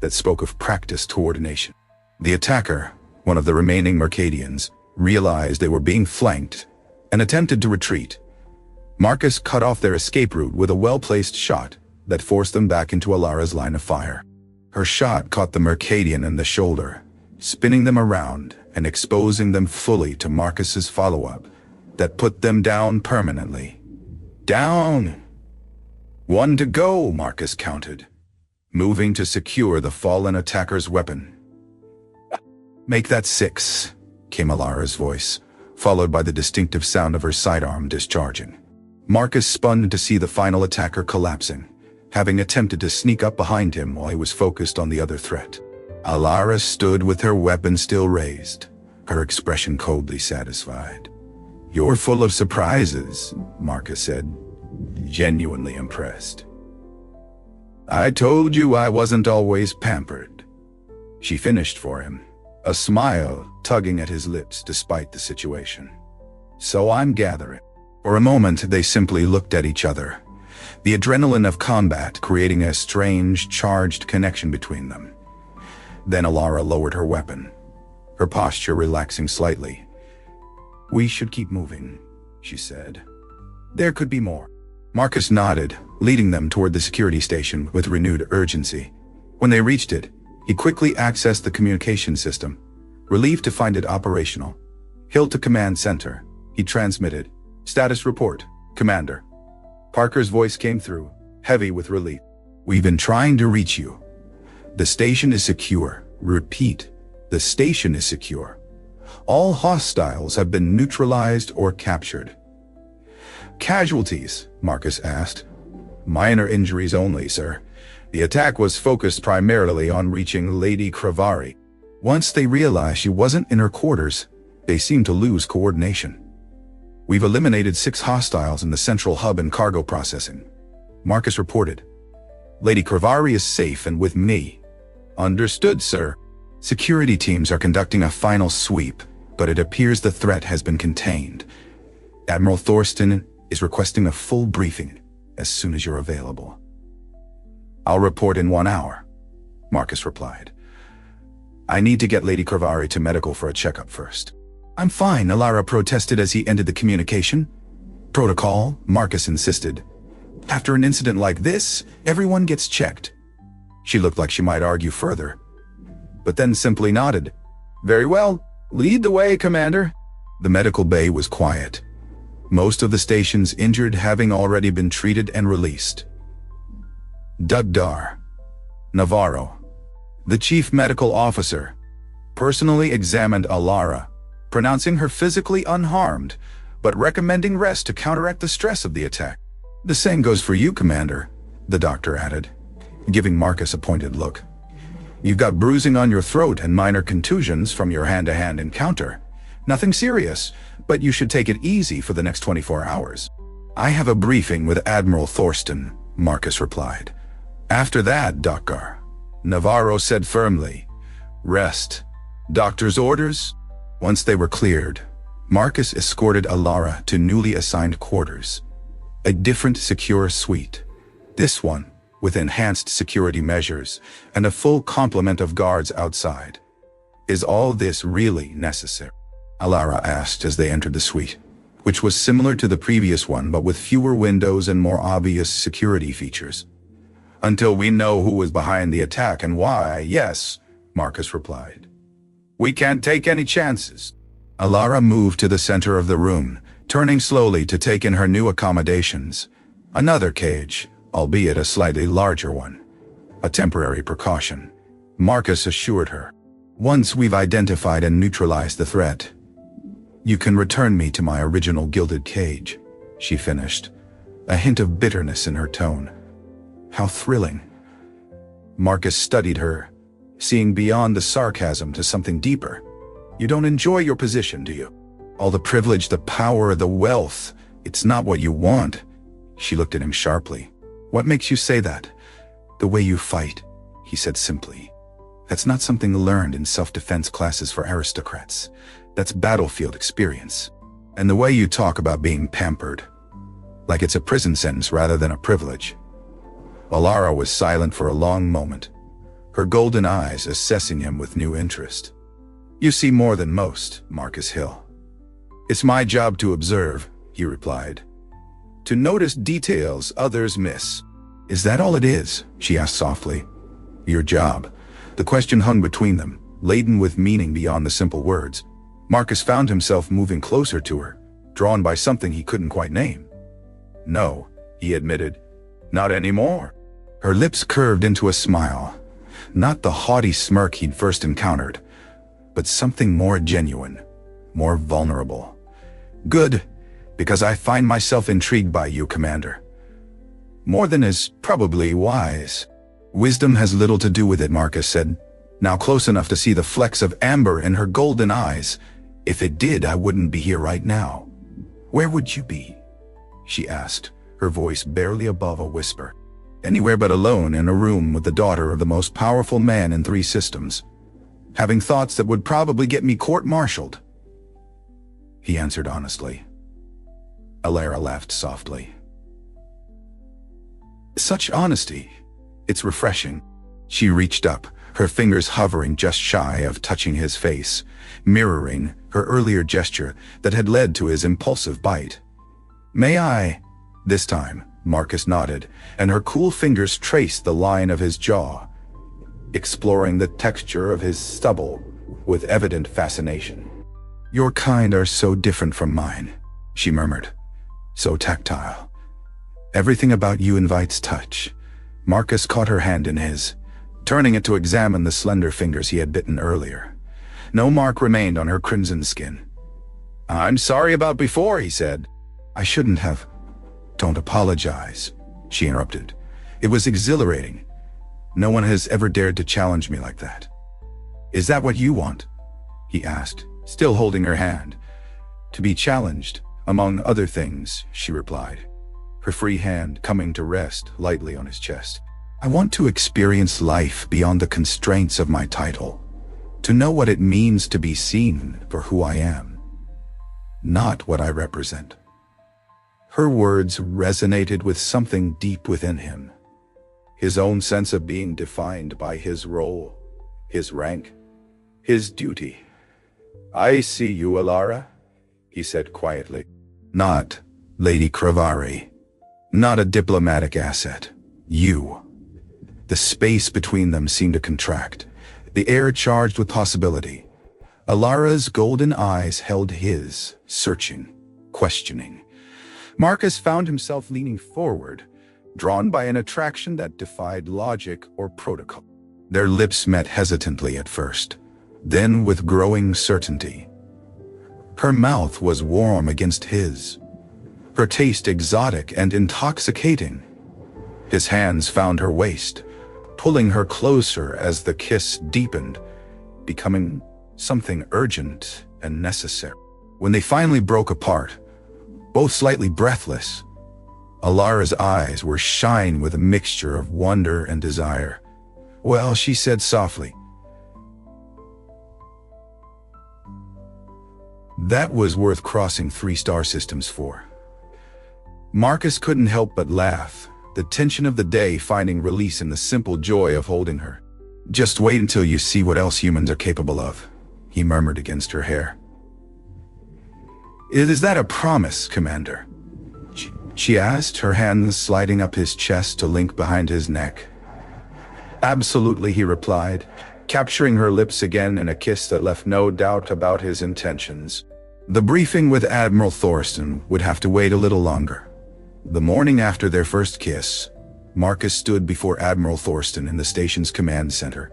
that spoke of practiced coordination. The attacker, one of the remaining Mercadians, realized they were being flanked and attempted to retreat. Marcus cut off their escape route with a well-placed shot that forced them back into Alara's line of fire. Her shot caught the Mercadian in the shoulder, spinning them around and exposing them fully to Marcus's follow-up that put them down permanently. Down! 1 to go, Marcus counted, moving to secure the fallen attacker's weapon. Make that 6, came Alara's voice, followed by the distinctive sound of her sidearm discharging. Marcus spun to see the final attacker collapsing, having attempted to sneak up behind him while he was focused on the other threat. Alara stood with her weapon still raised, her expression coldly satisfied. "You're full of surprises," Marcus said, genuinely impressed. "I told you I wasn't always pampered," she finished for him, a smile tugging at his lips despite the situation. "So I'm gathering." For a moment, they simply looked at each other, the adrenaline of combat creating a strange, charged connection between them. Then Alara lowered her weapon, her posture relaxing slightly. "We should keep moving," she said. "There could be more." Marcus nodded, leading them toward the security station with renewed urgency. When they reached it, he quickly accessed the communication system, relieved to find it operational. Hill to command center, he transmitted. "Status report, Commander." Parker's voice came through, heavy with relief. "We've been trying to reach you. The station is secure. Repeat, the station is secure. All hostiles have been neutralized or captured." "Casualties?" Marcus asked. "Minor injuries only, sir. The attack was focused primarily on reaching Lady Cravari. Once they realized she wasn't in her quarters, they seemed to lose coordination. We've eliminated 6 hostiles in the central hub and cargo processing," Marcus reported. "Lady Cravari is safe and with me." "Understood, sir." "Security teams are conducting a final sweep, but it appears the threat has been contained. Admiral Thorsten is requesting a full briefing as soon as you're available." "I'll report in 1 hour," Marcus replied. "I need to get Lady Cravari to medical for a checkup first." "I'm fine," Alara protested as he ended the communication. "Protocol," Marcus insisted. "After an incident like this, everyone gets checked." She looked like she might argue further, but then simply nodded. "Very well. Lead the way, Commander." The medical bay was quiet, most of the station's injured having already been treated and released. Dugdar Navarro, the chief medical officer, personally examined Alara, pronouncing her physically unharmed, but recommending rest to counteract the stress of the attack. "The same goes for you, Commander," the doctor added, giving Marcus a pointed look. "You've got bruising on your throat and minor contusions from your hand-to-hand encounter. Nothing serious, but you should take it easy for the next 24 hours. "I have a briefing with Admiral Thorsten," Marcus replied. "After that, Doctor," Navarro said firmly. "Rest. Doctor's orders?" Once they were cleared, Marcus escorted Alara to newly assigned quarters, a different secure suite. This one with enhanced security measures and a full complement of guards outside. "Is all this really necessary?" Alara asked as they entered the suite, which was similar to the previous one but with fewer windows and more obvious security features. "Until we know who was behind the attack and why, yes," Marcus replied. "We can't take any chances." Alara moved to the center of the room, turning slowly to take in her new accommodations. Another cage, albeit a slightly larger one. A temporary precaution, Marcus assured her. "Once we've identified and neutralized the threat, you can return me to my original gilded cage," she finished, a hint of bitterness in her tone. "How thrilling." Marcus studied her, seeing beyond the sarcasm to something deeper. "You don't enjoy your position, do you? All the privilege, the power, the wealth, it's not what you want." She looked at him sharply. "What makes you say that?" "The way you fight," he said simply. "That's not something learned in self-defense classes for aristocrats. That's battlefield experience. And the way you talk about being pampered, like it's a prison sentence rather than a privilege." Alara was silent for a long moment, her golden eyes assessing him with new interest. "You see more than most, Marcus Hill." "It's my job to observe," he replied. "To notice details others miss." "Is that all it is?" she asked softly. "Your job." The question hung between them, laden with meaning beyond the simple words. Marcus found himself moving closer to her, drawn by something he couldn't quite name. "No," he admitted. "Not anymore." Her lips curved into a smile, not the haughty smirk he'd first encountered, but something more genuine, more vulnerable. "Good, because I find myself intrigued by you, Commander. More than is probably wise." "Wisdom has little to do with it," Marcus said, now close enough to see the flecks of amber in her golden eyes. "If it did, I wouldn't be here right now." "Where would you be?" she asked, her voice barely above a whisper. "Anywhere but alone in a room with the daughter of the most powerful man in 3 systems, having thoughts that would probably get me court-martialed," he answered honestly. Alara laughed softly. "Such honesty. It's refreshing." She reached up, her fingers hovering just shy of touching his face, mirroring her earlier gesture that had led to his impulsive bite. "May I?" This time, Marcus nodded, and her cool fingers traced the line of his jaw, exploring the texture of his stubble with evident fascination. "Your kind are so different from mine," she murmured. "So tactile. Everything about you invites touch." Marcus caught her hand in his, turning it to examine the slender fingers he had bitten earlier. No mark remained on her crimson skin. "I'm sorry about before," he said. "I shouldn't have." "Don't apologize," she interrupted. "It was exhilarating. No one has ever dared to challenge me like that." "Is that what you want?" he asked, still holding her hand. "To be challenged, among other things," she replied, her free hand coming to rest lightly on his chest. "I want to experience life beyond the constraints of my title, to know what it means to be seen for who I am, not what I represent." Her words resonated with something deep within him, his own sense of being defined by his role, his rank, his duty. "I see you, Alara," he said quietly. "Not Lady Cravari, not a diplomatic asset. You." The space between them seemed to contract, the air charged with possibility. Alara's golden eyes held his, searching, questioning. Marcus found himself leaning forward, drawn by an attraction that defied logic or protocol. Their lips met hesitantly at first, then with growing certainty. Her mouth was warm against his, her taste exotic and intoxicating. His hands found her waist, pulling her closer as the kiss deepened, becoming something urgent and necessary. When they finally broke apart, both slightly breathless, Alara's eyes were shining with a mixture of wonder and desire. "Well," she said softly, "that was worth crossing 3 star systems for." Marcus couldn't help but laugh, the tension of the day finding release in the simple joy of holding her. "Just wait until you see what else humans are capable of," he murmured against her hair. "Is that a promise, Commander?" she asked, her hands sliding up his chest to link behind his neck. "Absolutely," he replied, capturing her lips again in a kiss that left no doubt about his intentions. The briefing with Admiral Thorsten would have to wait a little longer. The morning after their first kiss, Marcus stood before Admiral Thorsten in the station's command center,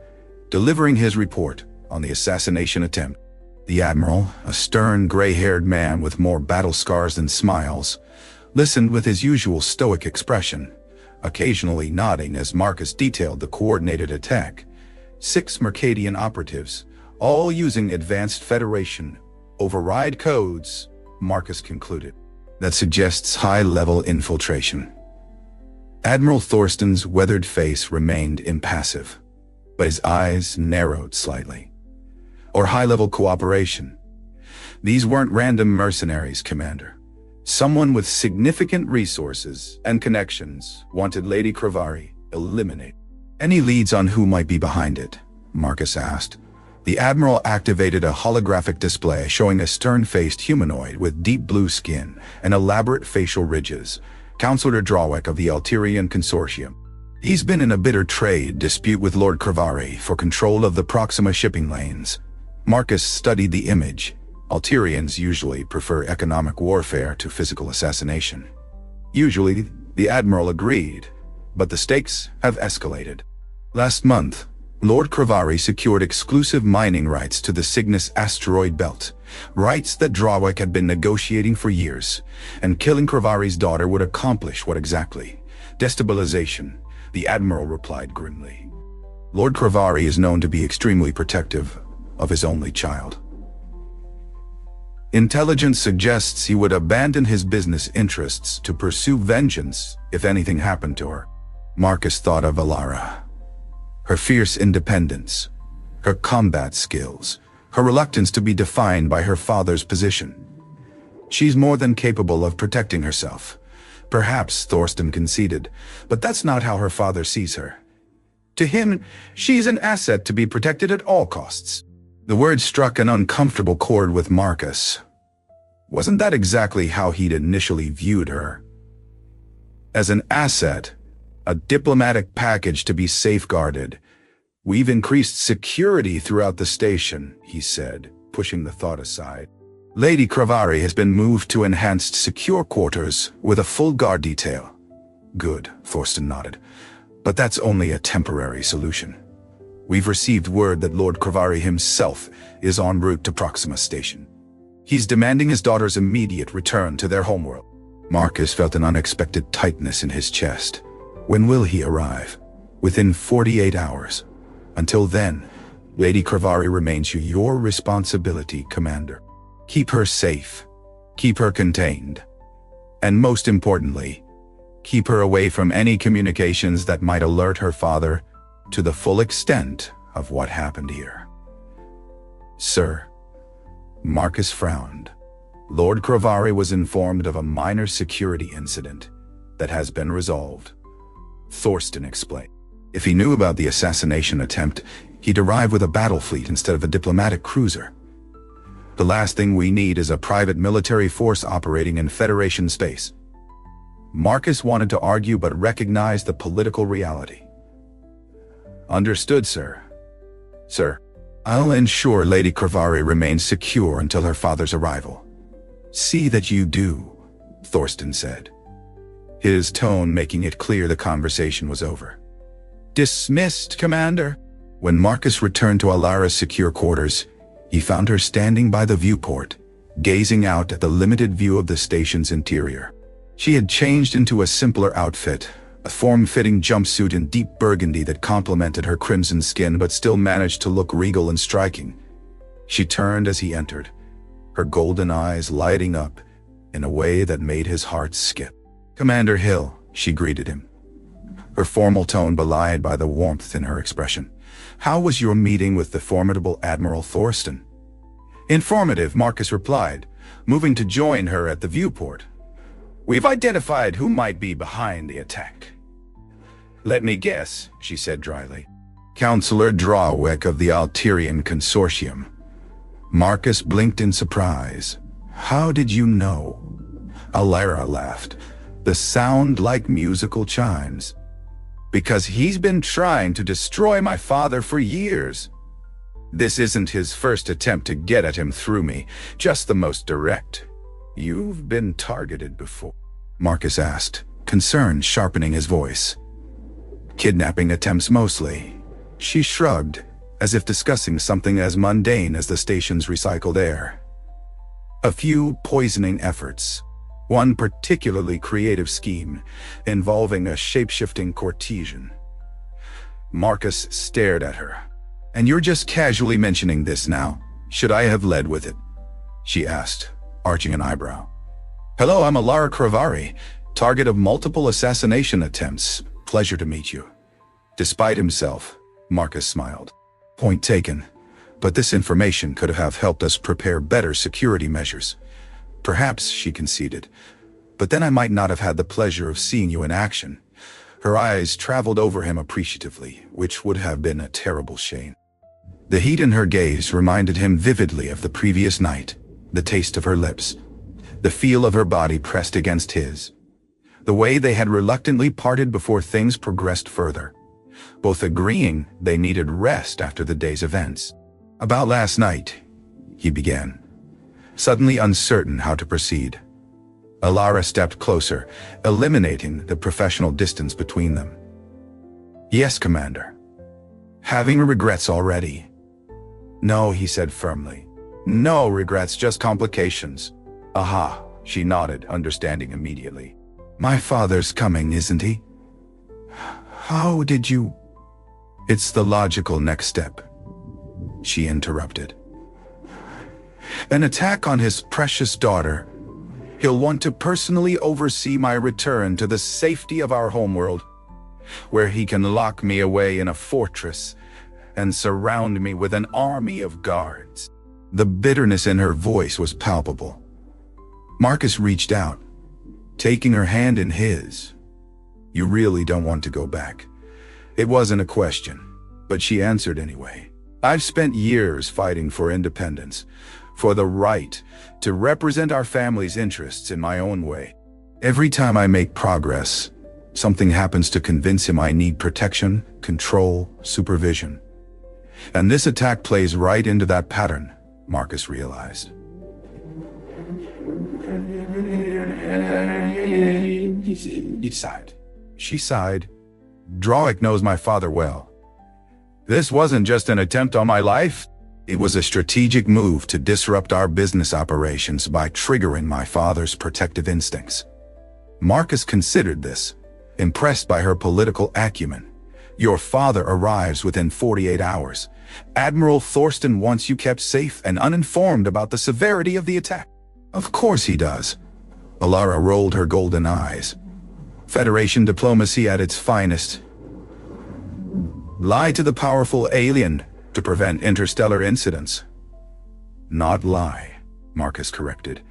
delivering his report on the assassination attempt. The Admiral, a stern, gray-haired man with more battle scars than smiles, listened with his usual stoic expression, occasionally nodding as Marcus detailed the coordinated attack. 6 Mercadian operatives, all using advanced Federation override codes, Marcus concluded. That suggests high-level infiltration. Admiral Thorsten's weathered face remained impassive, but his eyes narrowed slightly. Or high-level cooperation. These weren't random mercenaries, Commander. Someone with significant resources and connections wanted Lady Cravari eliminated. Any leads on who might be behind it? Marcus asked. The Admiral activated a holographic display showing a stern-faced humanoid with deep blue skin and elaborate facial ridges, Counselor Drawek of the Alterian Consortium. He's been in a bitter trade dispute with Lord Cravari for control of the Proxima shipping lanes. Marcus studied the image. Alterians usually prefer economic warfare to physical assassination. Usually, the Admiral agreed, but the stakes have escalated. Last month, Lord Cravari secured exclusive mining rights to the Cygnus asteroid belt, rights that Drawek had been negotiating for years, and killing Cravari's daughter would accomplish what exactly? Destabilization, the Admiral replied grimly. Lord Cravari is known to be extremely protective of his only child. Intelligence suggests he would abandon his business interests to pursue vengeance if anything happened to her. Marcus thought of Alara. Her fierce independence, her combat skills, her reluctance to be defined by her father's position. She's more than capable of protecting herself. Perhaps, Thorsten conceded, but that's not how her father sees her. To him, she's an asset to be protected at all costs. The word struck an uncomfortable chord with Marcus. Wasn't that exactly how he'd initially viewed her? As an asset, a diplomatic package to be safeguarded. We've increased security throughout the station, he said, pushing the thought aside. Lady Cravari has been moved to enhanced secure quarters with a full guard detail. Good, Thorsten nodded. But that's only a temporary solution. We've received word that Lord Cravari himself is en route to Proxima Station. He's demanding his daughter's immediate return to their homeworld. Marcus felt an unexpected tightness in his chest. When will he arrive? Within 48 hours. Until then, Lady Cravari remains your responsibility, Commander. Keep her safe. Keep her contained. And most importantly, keep her away from any communications that might alert her father to the full extent of what happened here. Sir. Marcus frowned. Lord Cravari was informed of a minor security incident that has been resolved. Thorsten explained. If he knew about the assassination attempt, he'd arrive with a battle fleet instead of a diplomatic cruiser. The last thing we need is a private military force operating in Federation space. Marcus wanted to argue but recognized the political reality. Understood, sir. Sir, I'll ensure Lady Cravari remains secure until her father's arrival. See that you do, Thorsten said, his tone making it clear the conversation was over. Dismissed, Commander. When Marcus returned to Alara's secure quarters, he found her standing by the viewport, gazing out at the limited view of the station's interior. She had changed into a simpler outfit, a form-fitting jumpsuit in deep burgundy that complemented her crimson skin but still managed to look regal and striking. She turned as he entered, her golden eyes lighting up in a way that made his heart skip. Commander Hill, she greeted him, her formal tone belied by the warmth in her expression. How was your meeting with the formidable Admiral Thorsten? Informative, Marcus replied, moving to join her at the viewport. We've identified who might be behind the attack. Let me guess, she said dryly. Counselor Drawek of the Alterian Consortium. Marcus blinked in surprise. How did you know? Alara laughed. The sound like musical chimes. Because he's been trying to destroy my father for years. This isn't his first attempt to get at him through me, just the most direct. You've been targeted before, Marcus asked, concern sharpening his voice. Kidnapping attempts mostly. She shrugged, as if discussing something as mundane as the station's recycled air. A few poisoning efforts. One particularly creative scheme involving a shape-shifting courtesan. Marcus stared at her. And you're just casually mentioning this now. Should I have led with it? She asked, arching an eyebrow. Hello, I'm Alara Cravari, target of multiple assassination attempts. Pleasure to meet you. Despite himself, Marcus smiled. Point taken. But this information could have helped us prepare better security measures. Perhaps, she conceded, but then I might not have had the pleasure of seeing you in action. Her eyes traveled over him appreciatively, which would have been a terrible shame. The heat in her gaze reminded him vividly of the previous night, the taste of her lips, the feel of her body pressed against his, the way they had reluctantly parted before things progressed further, both agreeing they needed rest after the day's events. "About last night," he began, suddenly uncertain how to proceed. Alara stepped closer, eliminating the professional distance between them. "Yes, Commander." "Having regrets already?" "No," he said firmly. "No regrets, just complications." "Aha," she nodded, understanding immediately. "My father's coming, isn't he?" "How did you—" "It's the logical next step," she interrupted. "An attack on his precious daughter. He'll want to personally oversee my return to the safety of our homeworld, where he can lock me away in a fortress and surround me with an army of guards." The bitterness in her voice was palpable. Marcus reached out, taking her hand in his. "You really don't want to go back?" It wasn't a question, but she answered anyway. "I've spent years fighting for independence, for the right to represent our family's interests in my own way. Every time I make progress, something happens to convince him I need protection, control, supervision. And this attack plays right into that pattern," Marcus realized. He sighed. She sighed. "Droic knows my father well. This wasn't just an attempt on my life. It was a strategic move to disrupt our business operations by triggering my father's protective instincts." Marcus considered this, impressed by her political acumen. "Your father arrives within 48 hours. Admiral Thorsten wants you kept safe and uninformed about the severity of the attack." "Of course he does." Alara rolled her golden eyes. "Federation diplomacy at its finest. Lie to the powerful alien to prevent interstellar incidents." "Not lie," Marcus corrected.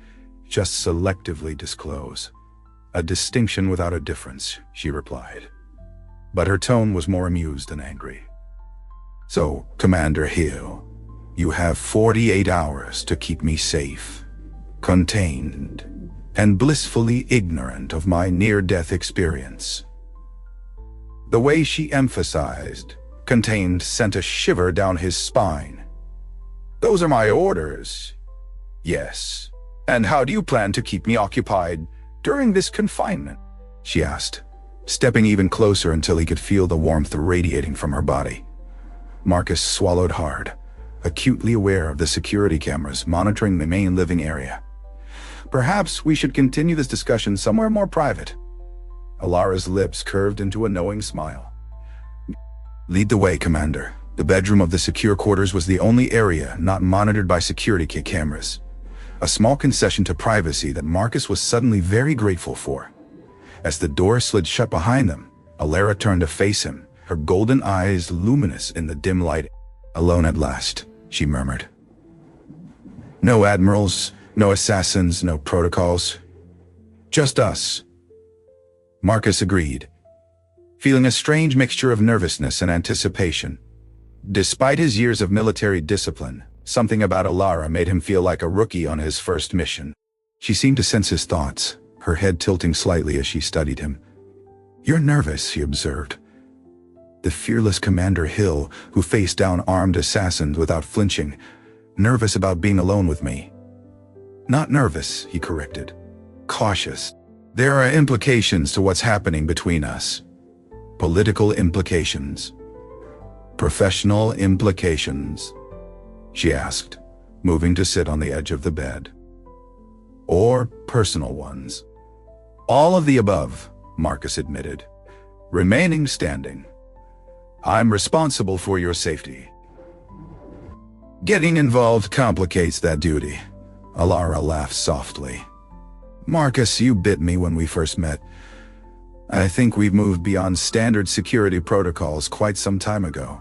"Just selectively disclose. A distinction without a difference," she replied. But her tone was more amused than angry. "So, Commander Hill, you have 48 hours to keep me safe, contained, and blissfully ignorant of my near-death experience." The way she emphasized "contained" sent a shiver down his spine. "Those are my orders." "Yes. And how do you plan to keep me occupied during this confinement?" she asked, stepping even closer until he could feel the warmth radiating from her body. Marcus swallowed hard, acutely aware of the security cameras monitoring the main living area. "Perhaps we should continue this discussion somewhere more private." Alara's lips curved into a knowing smile. "Lead the way, Commander." The bedroom of the secure quarters was the only area not monitored by security cameras. A small concession to privacy that Marcus was suddenly very grateful for. As the door slid shut behind them, Alara turned to face him, her golden eyes luminous in the dim light. "Alone at last," she murmured. "No admirals, no assassins, no protocols. Just us." Marcus agreed, feeling a strange mixture of nervousness and anticipation. Despite his years of military discipline, something about Alara made him feel like a rookie on his first mission. She seemed to sense his thoughts, her head tilting slightly as she studied him. "You're nervous," he observed. The fearless Commander Hill, who faced down armed assassins without flinching, nervous about being alone with me. "Not nervous," he corrected. "Cautious. There are implications to what's happening between us. Political implications. Professional implications?" she asked, moving to sit on the edge of the bed. "Or personal ones?" "All of the above," Marcus admitted, remaining standing. "I'm responsible for your safety." "Getting involved complicates that duty." Alara laughed softly. "Marcus, you bit me when we first met. I think we've moved beyond standard security protocols quite some time ago."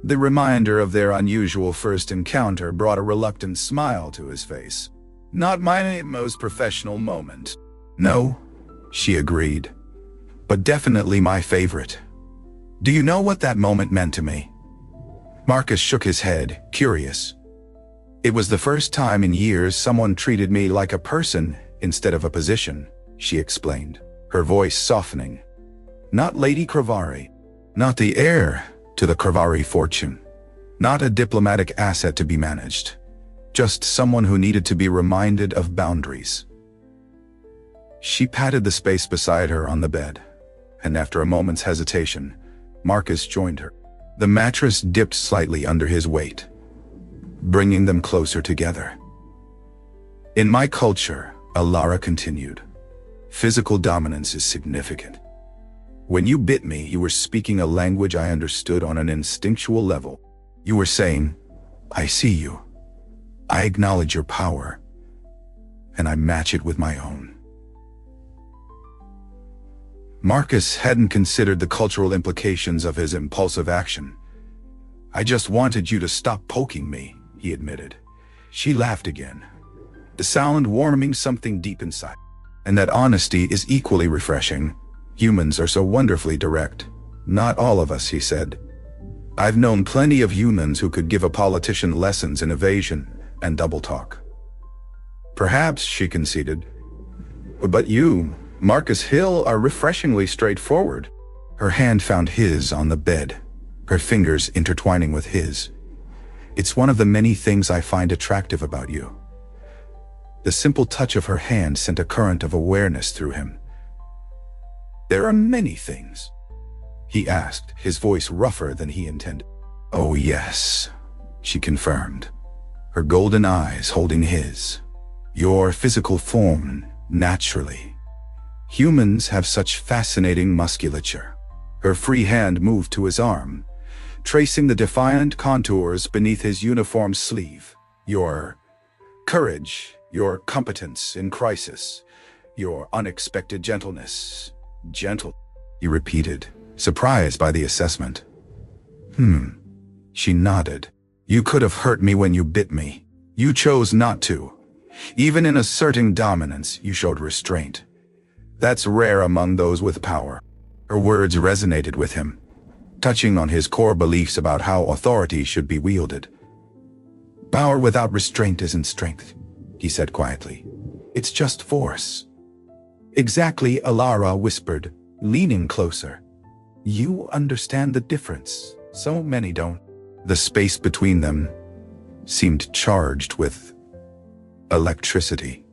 The reminder of their unusual first encounter brought a reluctant smile to his face. "Not my most professional moment." "No," she agreed. but definitely my favorite. Do you know what that moment meant to me? Marcus shook his head, curious. It was the first time in years someone treated me like a person instead of a position, she explained, her voice softening. Not Lady Cravari, not the heir to the Cravari fortune, not a diplomatic asset to be managed, just someone who needed to be reminded of boundaries. She patted the space beside her on the bed, and after a moment's hesitation, Marcus joined her. The mattress dipped slightly under his weight, bringing them closer together. In my culture, Alara continued, physical dominance is significant. When you bit me, you were speaking a language I understood on an instinctual level. You were saying, I see you. I acknowledge your power, and I match it with my own. Marcus hadn't considered the cultural implications of his impulsive action. I just wanted you to stop poking me, he admitted. She laughed again, the sound warming something deep inside. And that honesty is equally refreshing. Humans are so wonderfully direct. Not all of us, he said. I've known plenty of humans who could give a politician lessons in evasion and double talk. Perhaps, she conceded. But you, Marcus Hill, are refreshingly straightforward. Her hand found his on the bed, her fingers intertwining with his. It's one of the many things I find attractive about you. The simple touch of her hand sent a current of awareness through him. There are many things, he asked, his voice rougher than he intended. Oh yes, she confirmed, her golden eyes holding his. Your physical form, naturally. Humans have such fascinating musculature. Her free hand moved to his arm, tracing the defiant contours beneath his uniform sleeve. Your courage, your competence in crisis, your unexpected gentleness. Gentle, he repeated, surprised by the assessment. She nodded. You could have hurt me when you bit me. You chose not to. Even in asserting dominance, you showed restraint. That's rare among those with power. Her words resonated with him, touching on his core beliefs about how authority should be wielded. Power without restraint isn't strength, he said quietly. It's just force. Exactly, Alara whispered, leaning closer. You understand the difference. So many don't. The space between them seemed charged with electricity,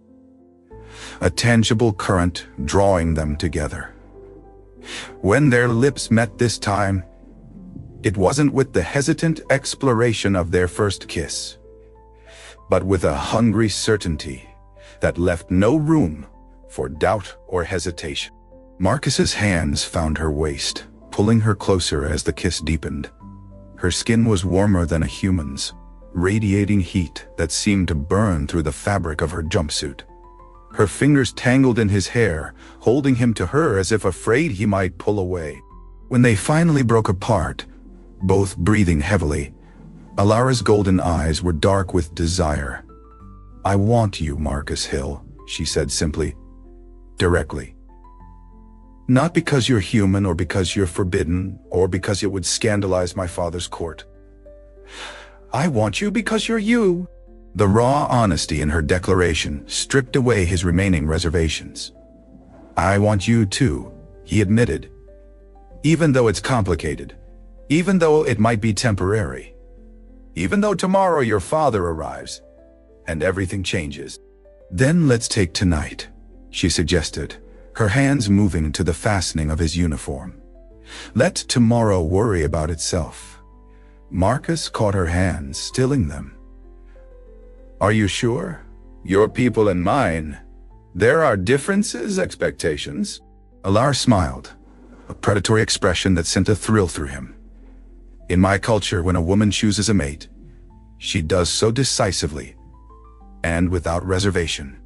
a tangible current drawing them together. When their lips met this time, it wasn't with the hesitant exploration of their first kiss, but with a hungry certainty that left no room for doubt or hesitation. Marcus's hands found her waist, pulling her closer as the kiss deepened. Her skin was warmer than a human's, radiating heat that seemed to burn through the fabric of her jumpsuit. Her fingers tangled in his hair, holding him to her as if afraid he might pull away. When they finally broke apart, both breathing heavily, Alara's golden eyes were dark with desire. I want you, Marcus Hill, she said simply, directly. Not because you're human or because you're forbidden or because it would scandalize my father's court. I want you because you're you. The raw honesty in her declaration stripped away his remaining reservations. I want you too, he admitted. Even though it's complicated, even though it might be temporary, even though tomorrow your father arrives and everything changes. Then let's take tonight, she suggested, her hands moving to the fastening of his uniform. Let tomorrow worry about itself. Marcus caught her hands, stilling them. Are you sure? Your people and mine. There are differences, expectations. Alar smiled, a predatory expression that sent a thrill through him. In my culture, when a woman chooses a mate, she does so decisively and without reservation.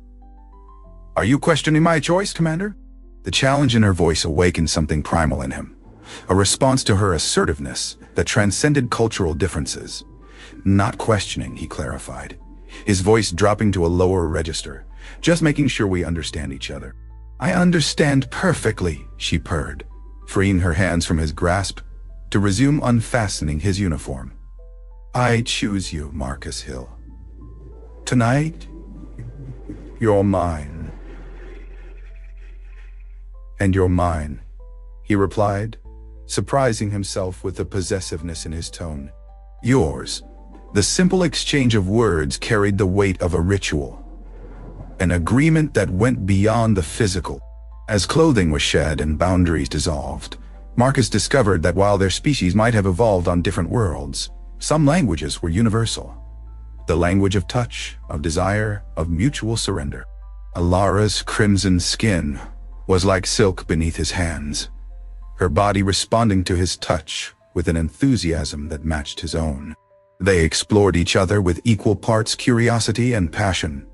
Are you questioning my choice, Commander? The challenge in her voice awakened something primal in him, a response to her assertiveness that transcended cultural differences. Not questioning, he clarified, his voice dropping to a lower register, just making sure we understand each other. I understand perfectly, she purred, freeing her hands from his grasp to resume unfastening his uniform. I choose you, Marcus Hill. Tonight, you're mine. And you're mine, he replied, surprising himself with the possessiveness in his tone. Yours. The simple exchange of words carried the weight of a ritual, an agreement that went beyond the physical. As clothing was shed and boundaries dissolved, Marcus discovered that while their species might have evolved on different worlds, some languages were universal. The language of touch, of desire, of mutual surrender. Alara's crimson skin was like silk beneath his hands, her body responding to his touch with an enthusiasm that matched his own. They explored each other with equal parts curiosity and passion,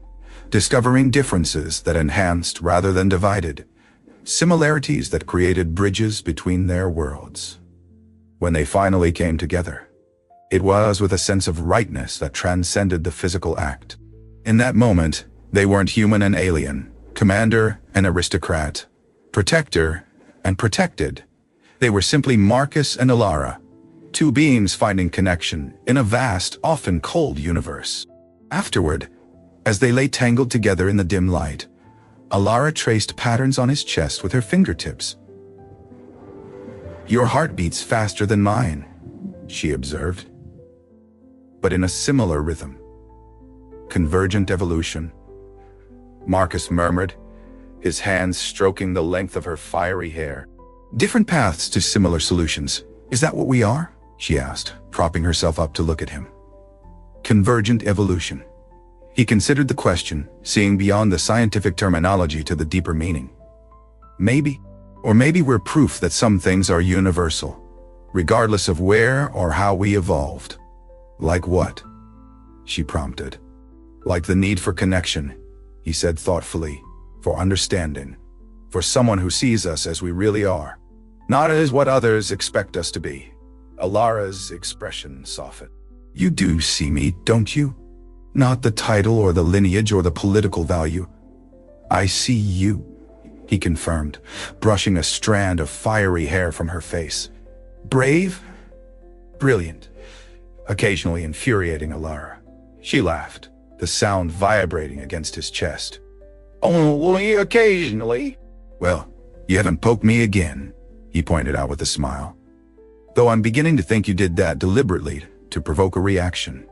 discovering differences that enhanced rather than divided, similarities that created bridges between their worlds. When they finally came together, it was with a sense of rightness that transcended the physical act. In that moment, they weren't human and alien, commander and aristocrat, protector and protected. They were simply Marcus and Alara, two beings finding connection in a vast, often cold universe. Afterward, as they lay tangled together in the dim light, Alara traced patterns on his chest with her fingertips. Your heart beats faster than mine, she observed, but in a similar rhythm. Convergent evolution, Marcus murmured, his hands stroking the length of her fiery hair. Different paths to similar solutions. Is that what we are? She asked, propping herself up to look at him. Convergent evolution. He considered the question, seeing beyond the scientific terminology to the deeper meaning. Maybe, or maybe we're proof that some things are universal, regardless of where or how we evolved. Like what? She prompted. Like the need for connection, he said thoughtfully, for understanding, for someone who sees us as we really are, not as what others expect us to be. Alara's expression softened. You do see me, don't you? Not the title or the lineage or the political value. I see you, he confirmed, brushing a strand of fiery hair from her face. Brave, brilliant, occasionally infuriating Alara. She laughed, the sound vibrating against his chest. Only occasionally. Well, you haven't poked me again, he pointed out with a smile. Though I'm beginning to think you did that deliberately to provoke a reaction.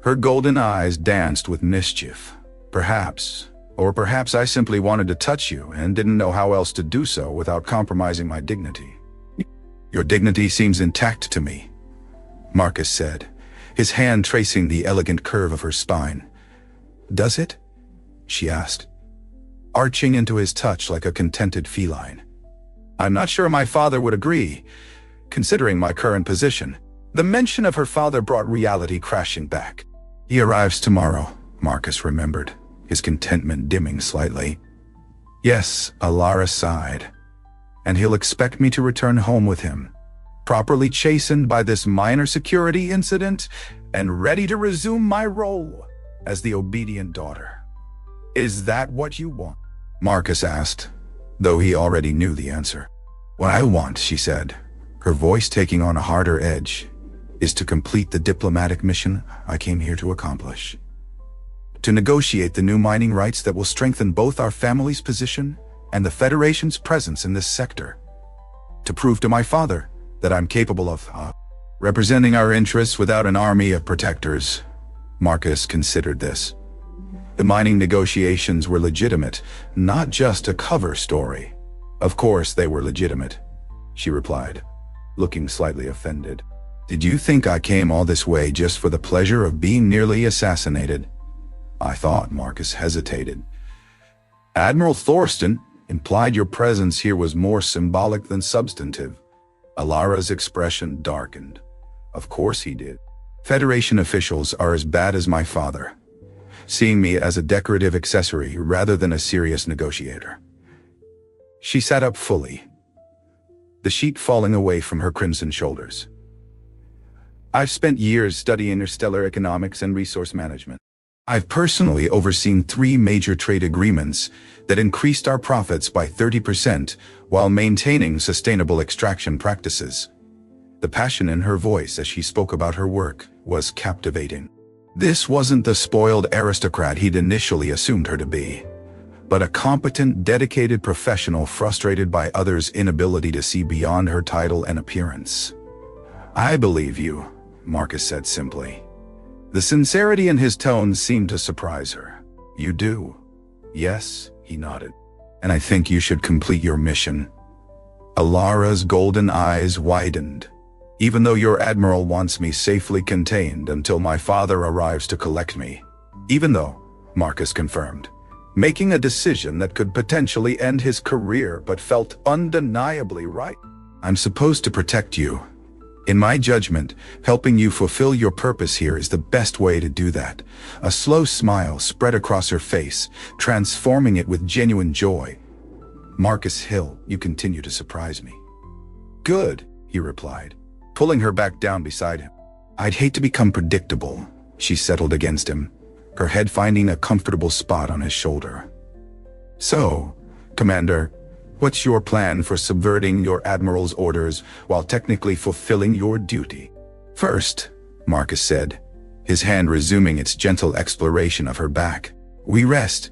Her golden eyes danced with mischief. Perhaps I simply wanted to touch you and didn't know how else to do so without compromising my dignity. Your dignity seems intact to me, Marcus said, his hand tracing the elegant curve of her spine. Does it? She asked, arching into his touch like a contented feline. I'm not sure my father would agree, considering my current position. The mention of her father brought reality crashing back. He arrives tomorrow, Marcus remembered, his contentment dimming slightly. Yes, Alara sighed. And he'll expect me to return home with him, properly chastened by this minor security incident and ready to resume my role as the obedient daughter. Is that what you want? Marcus asked, though he already knew the answer. What I want, she said, her voice taking on a harder edge, is to complete the diplomatic mission I came here to accomplish. To negotiate the new mining rights that will strengthen both our family's position and the Federation's presence in this sector. To prove to my father that I'm capable of representing our interests without an army of protectors. Marcus considered this. The mining negotiations were legitimate, not just a cover story. Of course they were legitimate, she replied, looking slightly offended. Did you think I came all this way just for the pleasure of being nearly assassinated? I thought. Marcus hesitated. Admiral Thorsten implied your presence here was more symbolic than substantive. Alara's expression darkened. Of course he did. Federation officials are as bad as my father, seeing me as a decorative accessory rather than a serious negotiator. She sat up fully, the sheet falling away from her crimson shoulders. I've spent years studying interstellar economics and resource management. I've personally overseen 3 major trade agreements that increased our profits by 30% while maintaining sustainable extraction practices. The passion in her voice as she spoke about her work was captivating. This wasn't the spoiled aristocrat he'd initially assumed her to be, but a competent, dedicated professional frustrated by others' inability to see beyond her title and appearance. "I believe you," Marcus said simply. The sincerity in his tone seemed to surprise her. "You do?" "Yes," he nodded. "And I think you should complete your mission." Alara's golden eyes widened. "Even though your admiral wants me safely contained until my father arrives to collect me." "Even though," Marcus confirmed, making a decision that could potentially end his career but felt undeniably right. "I'm supposed to protect you. In my judgment, helping you fulfill your purpose here is the best way to do that." A slow smile spread across her face, transforming it with genuine joy. "Marcus Hill, you continue to surprise me." "Good," he replied, pulling her back down beside him. "I'd hate to become predictable." She settled against him, her head finding a comfortable spot on his shoulder. "So, Commander, what's your plan for subverting your admiral's orders while technically fulfilling your duty?" "First," Marcus said, his hand resuming its gentle exploration of her back, "we rest.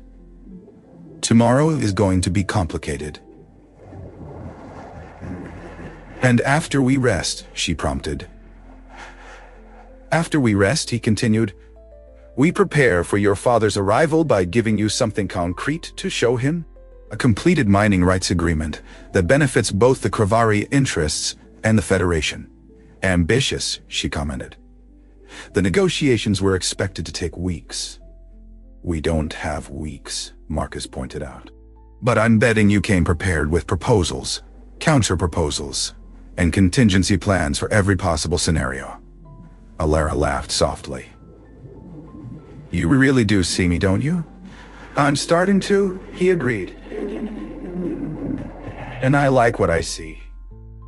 Tomorrow is going to be complicated." "And after we rest," she prompted. "After we rest," he continued, "we prepare for your father's arrival by giving you something concrete to show him. A completed mining rights agreement that benefits both the Kravari interests and the Federation." "Ambitious," she commented. "The negotiations were expected to take weeks." "We don't have weeks," Marcus pointed out. "But I'm betting you came prepared with proposals, counter-proposals, and contingency plans for every possible scenario." Alara laughed softly. "You really do see me, don't you?" "I'm starting to," he agreed. "And I like what I see."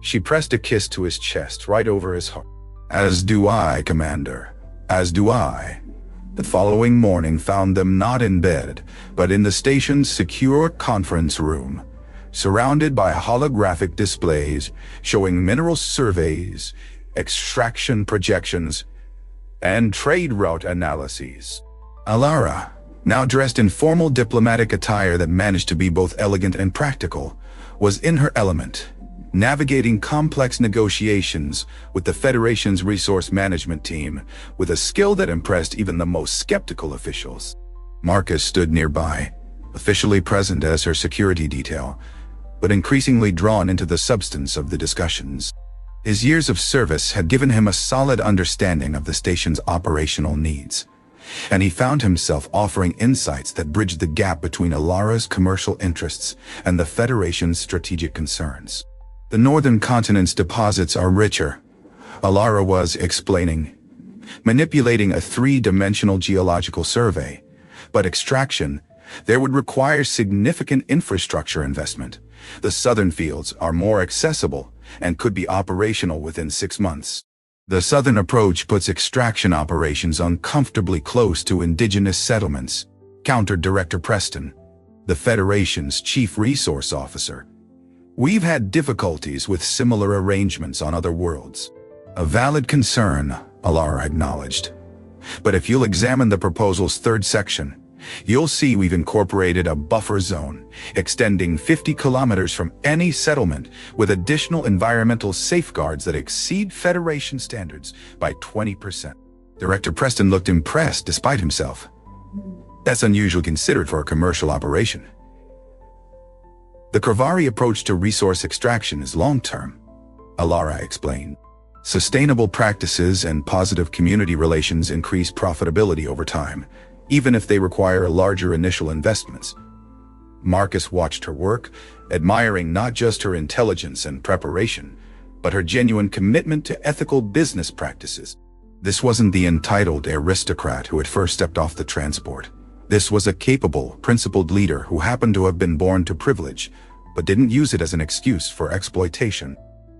She pressed a kiss to his chest, right over his heart. "As do I, Commander. As do I." The following morning found them not in bed, but in the station's secure conference room, surrounded by holographic displays showing mineral surveys, extraction projections, and trade route analyses. Alara, now dressed in formal diplomatic attire that managed to be both elegant and practical, was in her element, navigating complex negotiations with the Federation's resource management team with a skill that impressed even the most skeptical officials. Marcus stood nearby, officially present as her security detail, but increasingly drawn into the substance of the discussions. His years of service had given him a solid understanding of the station's operational needs, and he found himself offering insights that bridged the gap between Alara's commercial interests and the Federation's strategic concerns. "The northern continent's deposits are richer," Alara was explaining, manipulating a 3-dimensional geological survey, but extraction there would require significant infrastructure investment. The southern fields are more accessible and could be operational within 6 months. The southern approach puts extraction operations uncomfortably close to indigenous settlements, countered Director Preston, the Federation's chief resource officer. "We've had difficulties with similar arrangements on other worlds." "A valid concern," Alara acknowledged. "But if you'll examine the proposal's 3rd section, you'll see we've incorporated a buffer zone extending 50 kilometers from any settlement with additional environmental safeguards that exceed Federation standards by 20%. Director Preston looked impressed despite himself. "That's unusual considered for a commercial operation." "The Kravari approach to resource extraction is long-term," Alara explained. "Sustainable practices and positive community relations increase profitability over time, even if they require larger initial investments." Marcus watched her work, admiring not just her intelligence and preparation, but her genuine commitment to ethical business practices. This wasn't the entitled aristocrat who had first stepped off the transport. This was a capable, principled leader who happened to have been born to privilege, but didn't use it as an excuse for exploitation.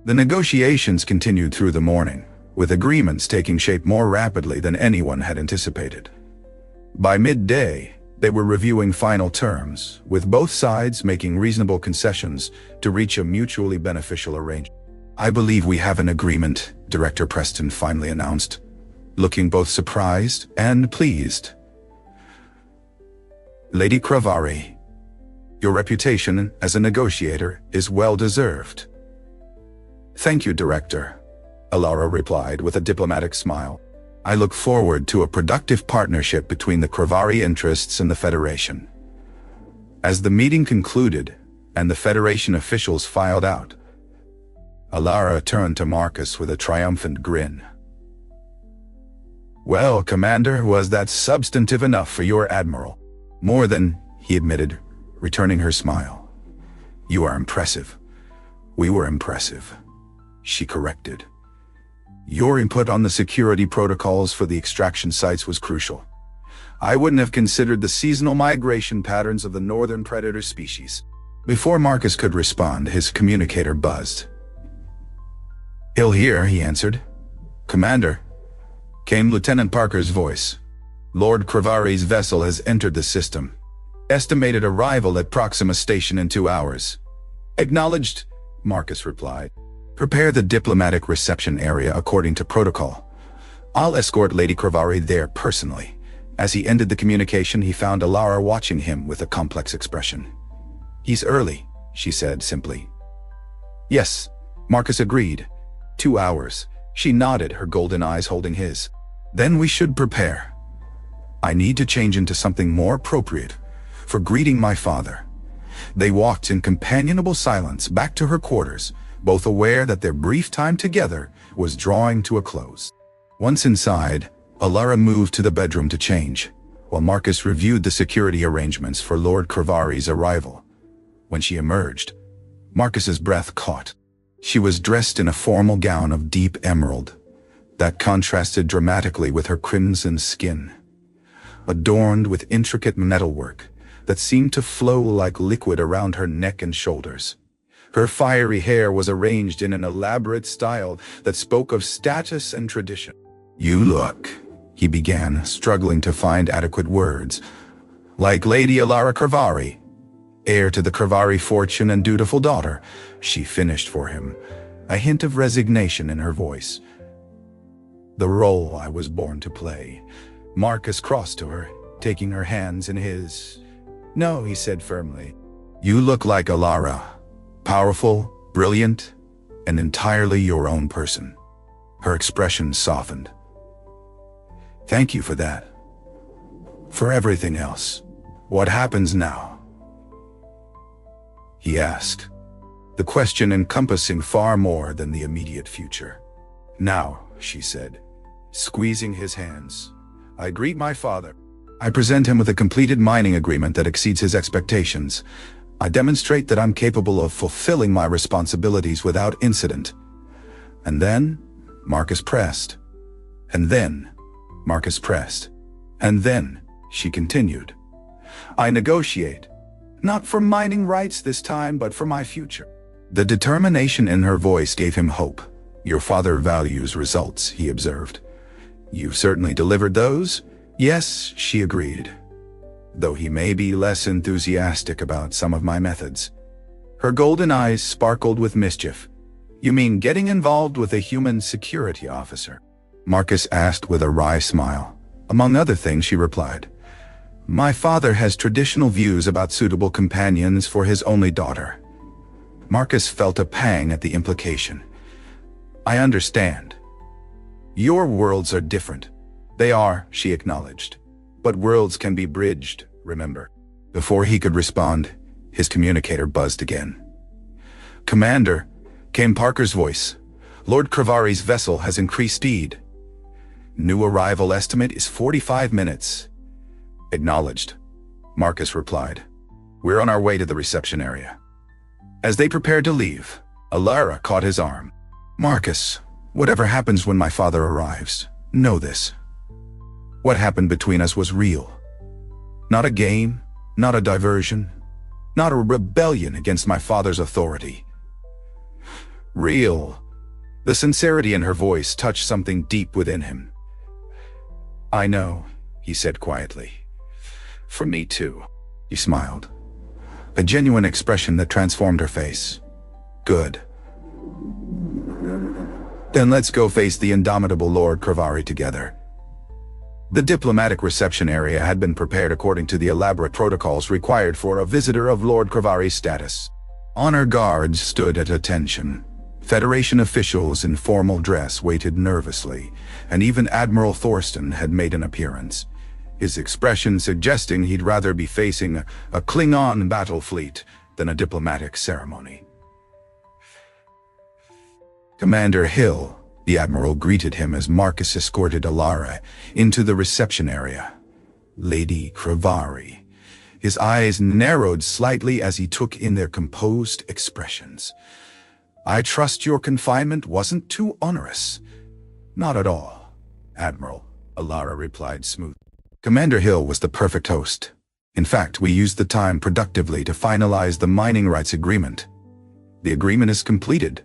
The negotiations continued through the morning, with agreements taking shape more rapidly than anyone had anticipated. By midday, they were reviewing final terms, with both sides making reasonable concessions to reach a mutually beneficial arrangement. "I believe we have an agreement," Director Preston finally announced, looking both surprised and pleased. "Lady Cravari, your reputation as a negotiator is well-deserved." "Thank you, Director," Alara replied with a diplomatic smile. "I look forward to a productive partnership between the Cravari interests and the Federation." As the meeting concluded and the Federation officials filed out, Alara turned to Marcus with a triumphant grin. "Well, Commander, was that substantive enough for your Admiral?" "More than," he admitted, returning her smile. "You are impressive." "We were impressive," she corrected. "Your input on the security protocols for the extraction sites was crucial. I wouldn't have considered the seasonal migration patterns of the northern predator species." Before Marcus could respond, his communicator buzzed. "Ill here," he answered. "Commander," came Lieutenant Parker's voice. "Lord Cravari's vessel has entered the system. Estimated arrival at Proxima Station in 2 hours." "Acknowledged," Marcus replied. "Prepare the diplomatic reception area according to protocol. I'll escort Lady Cravari there personally." As he ended the communication, he found Alara watching him with a complex expression. "He's early," she said simply. "Yes," Marcus agreed. 2 hours. She nodded, her golden eyes holding his. "Then we should prepare. I need to change into something more appropriate for greeting my father." They walked in companionable silence back to her quarters, both aware that their brief time together was drawing to a close. Once inside, Alara moved to the bedroom to change, while Marcus reviewed the security arrangements for Lord Cravari's arrival. When she emerged, Marcus's breath caught. She was dressed in a formal gown of deep emerald that contrasted dramatically with her crimson skin, adorned with intricate metalwork that seemed to flow like liquid around her neck and shoulders. Her fiery hair was arranged in an elaborate style that spoke of status and tradition. "You look," he began, struggling to find adequate words, "like Lady Alara Cravari, heir to the Cravari fortune and dutiful daughter," she finished for him, a hint of resignation in her voice. "The role I was born to play." Marcus crossed to her, taking her hands in his. "No," he said firmly. "You look like Alara, powerful, brilliant, and entirely your own person." Her expression softened. "Thank you for that. For everything else. What happens now?" he asked, the question encompassing far more than the immediate future. "Now," she said, squeezing his hands, "I greet my father. I present him with a completed mining agreement that exceeds his expectations. I demonstrate that I'm capable of fulfilling my responsibilities without incident." And then, Marcus pressed. And then, Marcus pressed. And then, she continued, "I negotiate. Not for mining rights this time, but for my future." The determination in her voice gave him hope. "Your father values results," he observed. "You've certainly delivered those." "Yes," she agreed, "though he may be less enthusiastic about some of my methods." Her golden eyes sparkled with mischief. "You mean getting involved with a human security officer?" Marcus asked with a wry smile. "Among other things," she replied. "My father has traditional views about suitable companions for his only daughter." Marcus felt a pang at the implication. "I understand. Your worlds are different." "They are," she acknowledged. "But worlds can be bridged, remember." Before he could respond, his communicator buzzed again. "Commander," came Parker's voice, "Lord Cravari's vessel has increased speed. New arrival estimate is 45 minutes. "Acknowledged," Marcus replied. "We're on our way to the reception area." As they prepared to leave, Alara caught his arm. "Marcus, whatever happens when my father arrives, know this. What happened between us was real. Not a game, not a diversion, not a rebellion against my father's authority. Real." The sincerity in her voice touched something deep within him. "I know," he said quietly. For me too. She smiled, a genuine expression that transformed her face. Good. Then let's go face the indomitable Lord Kravari together. The diplomatic reception area had been prepared according to the elaborate protocols required for a visitor of Lord Kravari's status. Honor guards stood at attention. Federation officials in formal dress waited nervously, and even Admiral Thorsten had made an appearance, his expression suggesting he'd rather be facing a Klingon battle fleet than a diplomatic ceremony. Commander Hill, the Admiral greeted him as Marcus escorted Alara into the reception area. Lady Kravari. His eyes narrowed slightly as he took in their composed expressions. I trust your confinement wasn't too onerous. Not at all, Admiral, Alara replied smoothly. Commander Hill was the perfect host. In fact, we used the time productively to finalize the mining rights agreement. The agreement is completed.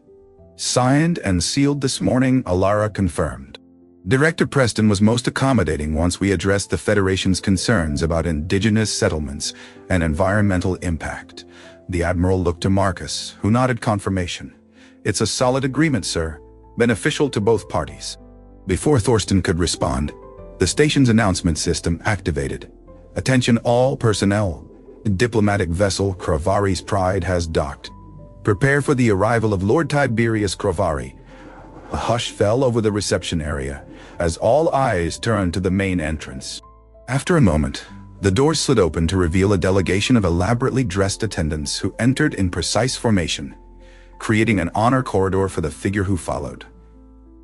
Signed and sealed this morning, Alara confirmed. Director Preston was most accommodating once we addressed the Federation's concerns about indigenous settlements and environmental impact. The Admiral looked to Marcus, who nodded confirmation. It's a solid agreement, sir, beneficial to both parties. Before Thorsten could respond, the station's announcement system activated. Attention all personnel. Diplomatic vessel Kravari's Pride has docked. Prepare for the arrival of Lord Tiberius Kravari. A hush fell over the reception area as all eyes turned to the main entrance. After a moment, the doors slid open to reveal a delegation of elaborately dressed attendants who entered in precise formation, creating an honor corridor for the figure who followed.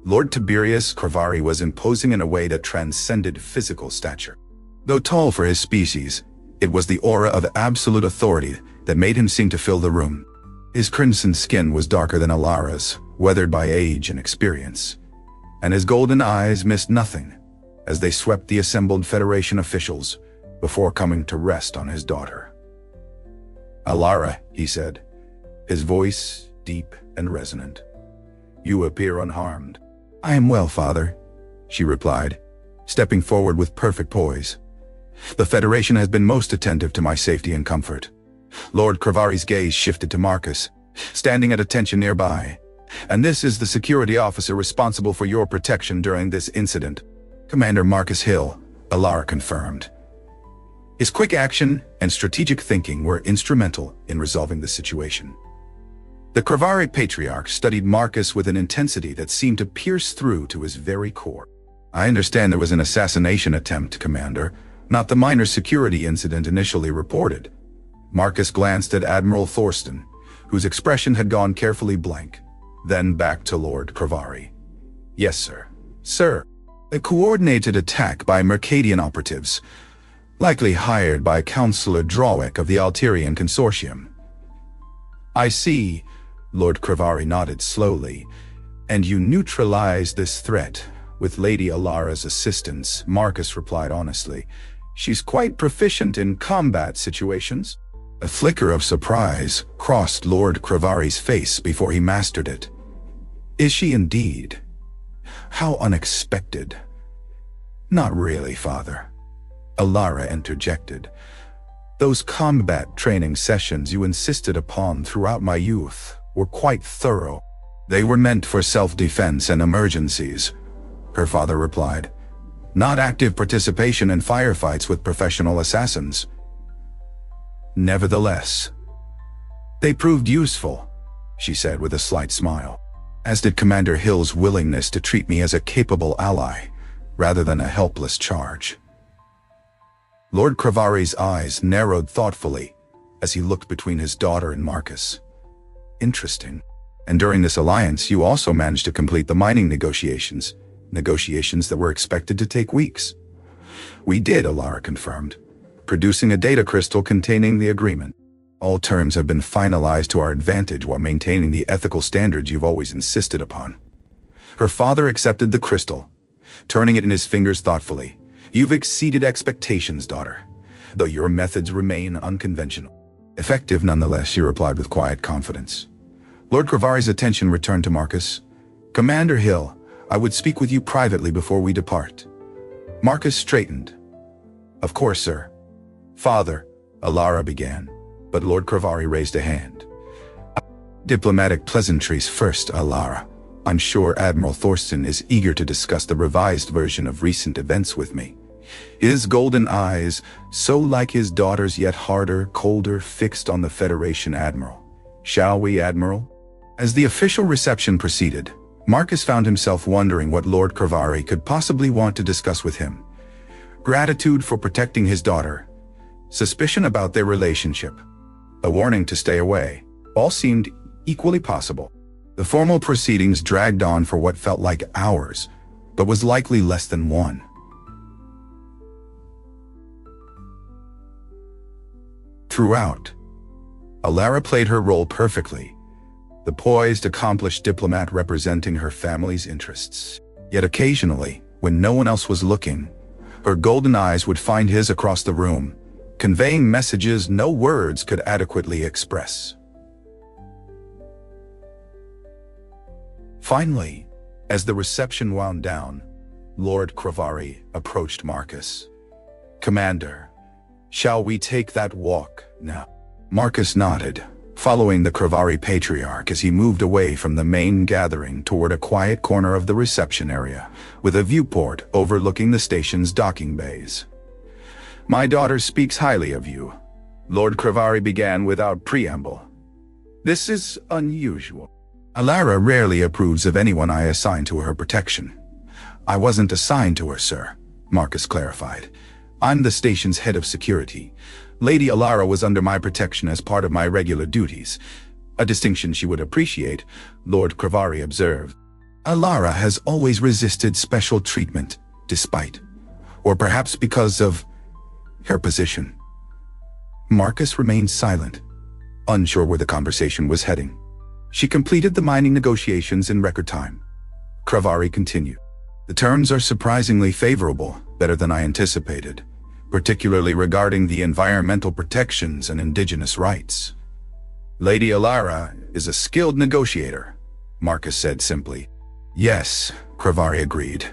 Lord Tiberius Kravari was imposing in a way that transcended physical stature. Though tall for his species, it was the aura of absolute authority that made him seem to fill the room. His crimson skin was darker than Alara's, weathered by age and experience, and his golden eyes missed nothing as they swept the assembled Federation officials before coming to rest on his daughter. Alara, he said, his voice deep and resonant. You appear unharmed. I am well, father, she replied, stepping forward with perfect poise. The Federation has been most attentive to my safety and comfort. Lord Kravari's gaze shifted to Marcus, standing at attention nearby. And this is the security officer responsible for your protection during this incident. Commander Marcus Hill, Alara confirmed. His quick action and strategic thinking were instrumental in resolving the situation. The Kravari Patriarch studied Marcus with an intensity that seemed to pierce through to his very core. I understand there was an assassination attempt, Commander, not the minor security incident initially reported. Marcus glanced at Admiral Thorsten, whose expression had gone carefully blank, then back to Lord Kravari. Yes, sir. Sir, a coordinated attack by Mercadian operatives, likely hired by Councillor Drawick of the Alterian Consortium. I see, Lord Kravari nodded slowly, and you neutralized this threat with Lady Alara's assistance, Marcus replied honestly. She's quite proficient in combat situations. A flicker of surprise crossed Lord Kravari's face before he mastered it. Is she indeed? How unexpected. Not really, father. Alara interjected. Those combat training sessions you insisted upon throughout my youth were quite thorough. They were meant for self-defense and emergencies, her father replied. Not active participation in firefights with professional assassins. Nevertheless, they proved useful, she said with a slight smile, as did Commander Hill's willingness to treat me as a capable ally, rather than a helpless charge. Lord Kravari's eyes narrowed thoughtfully as he looked between his daughter and Marcus. Interesting. And during this alliance, you also managed to complete the mining negotiations that were expected to take weeks. We did, Alara confirmed, producing a data crystal containing the agreement. All terms have been finalized to our advantage while maintaining the ethical standards you've always insisted upon. Her father accepted the crystal, turning it in his fingers thoughtfully. You've exceeded expectations, daughter, though your methods remain unconventional. Effective nonetheless, she replied with quiet confidence. Lord Kravari's attention returned to Marcus. Commander Hill, I would speak with you privately before we depart. Marcus straightened. Of course, sir. Father, Alara began, but Lord Cravari raised a hand. Diplomatic pleasantries first, Alara. I'm sure Admiral Thorsten is eager to discuss the revised version of recent events with me. His golden eyes, so like his daughter's yet harder, colder, fixed on the Federation Admiral. Shall we, Admiral? As the official reception proceeded, Marcus found himself wondering what Lord Cravari could possibly want to discuss with him. Gratitude for protecting his daughter, suspicion about their relationship, a warning to stay away, all seemed equally possible. The formal proceedings dragged on for what felt like hours, but was likely less than one. Throughout, Alara played her role perfectly, the poised, accomplished diplomat representing her family's interests. Yet occasionally, when no one else was looking, her golden eyes would find his across the room, conveying messages no words could adequately express. Finally, as the reception wound down, Lord Cravari approached Marcus. "Commander, shall we take that walk now?" Marcus nodded, following the Cravari patriarch as he moved away from the main gathering toward a quiet corner of the reception area, with a viewport overlooking the station's docking bays. "My daughter speaks highly of you," Lord Cravari began without preamble. "This is unusual. Alara rarely approves of anyone I assign to her protection." "I wasn't assigned to her, sir," Marcus clarified. "I'm the station's head of security. Lady Alara was under my protection as part of my regular duties. A distinction she would appreciate," Lord Cravari observed. "Alara has always resisted special treatment, despite, or perhaps because of, her position." Marcus remained silent, unsure where the conversation was heading. "She completed the mining negotiations in record time," Cravari continued. "The terms are surprisingly favorable, better than I anticipated, particularly regarding the environmental protections and indigenous rights." "Lady Alara is a skilled negotiator," Marcus said simply. "Yes," Cravari agreed,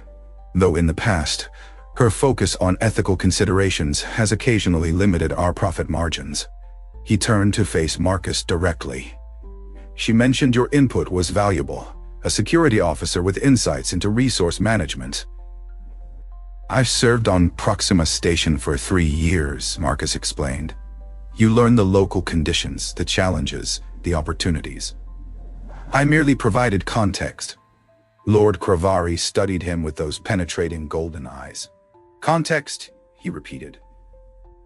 "though in the past, her focus on ethical considerations has occasionally limited our profit margins." He turned to face Marcus directly. "She mentioned your input was valuable, a security officer with insights into resource management." "I've served on Proxima Station for 3 years," Marcus explained. "You learn the local conditions, the challenges, the opportunities. I merely provided context." Lord Cravari studied him with those penetrating golden eyes. "Context," he repeated.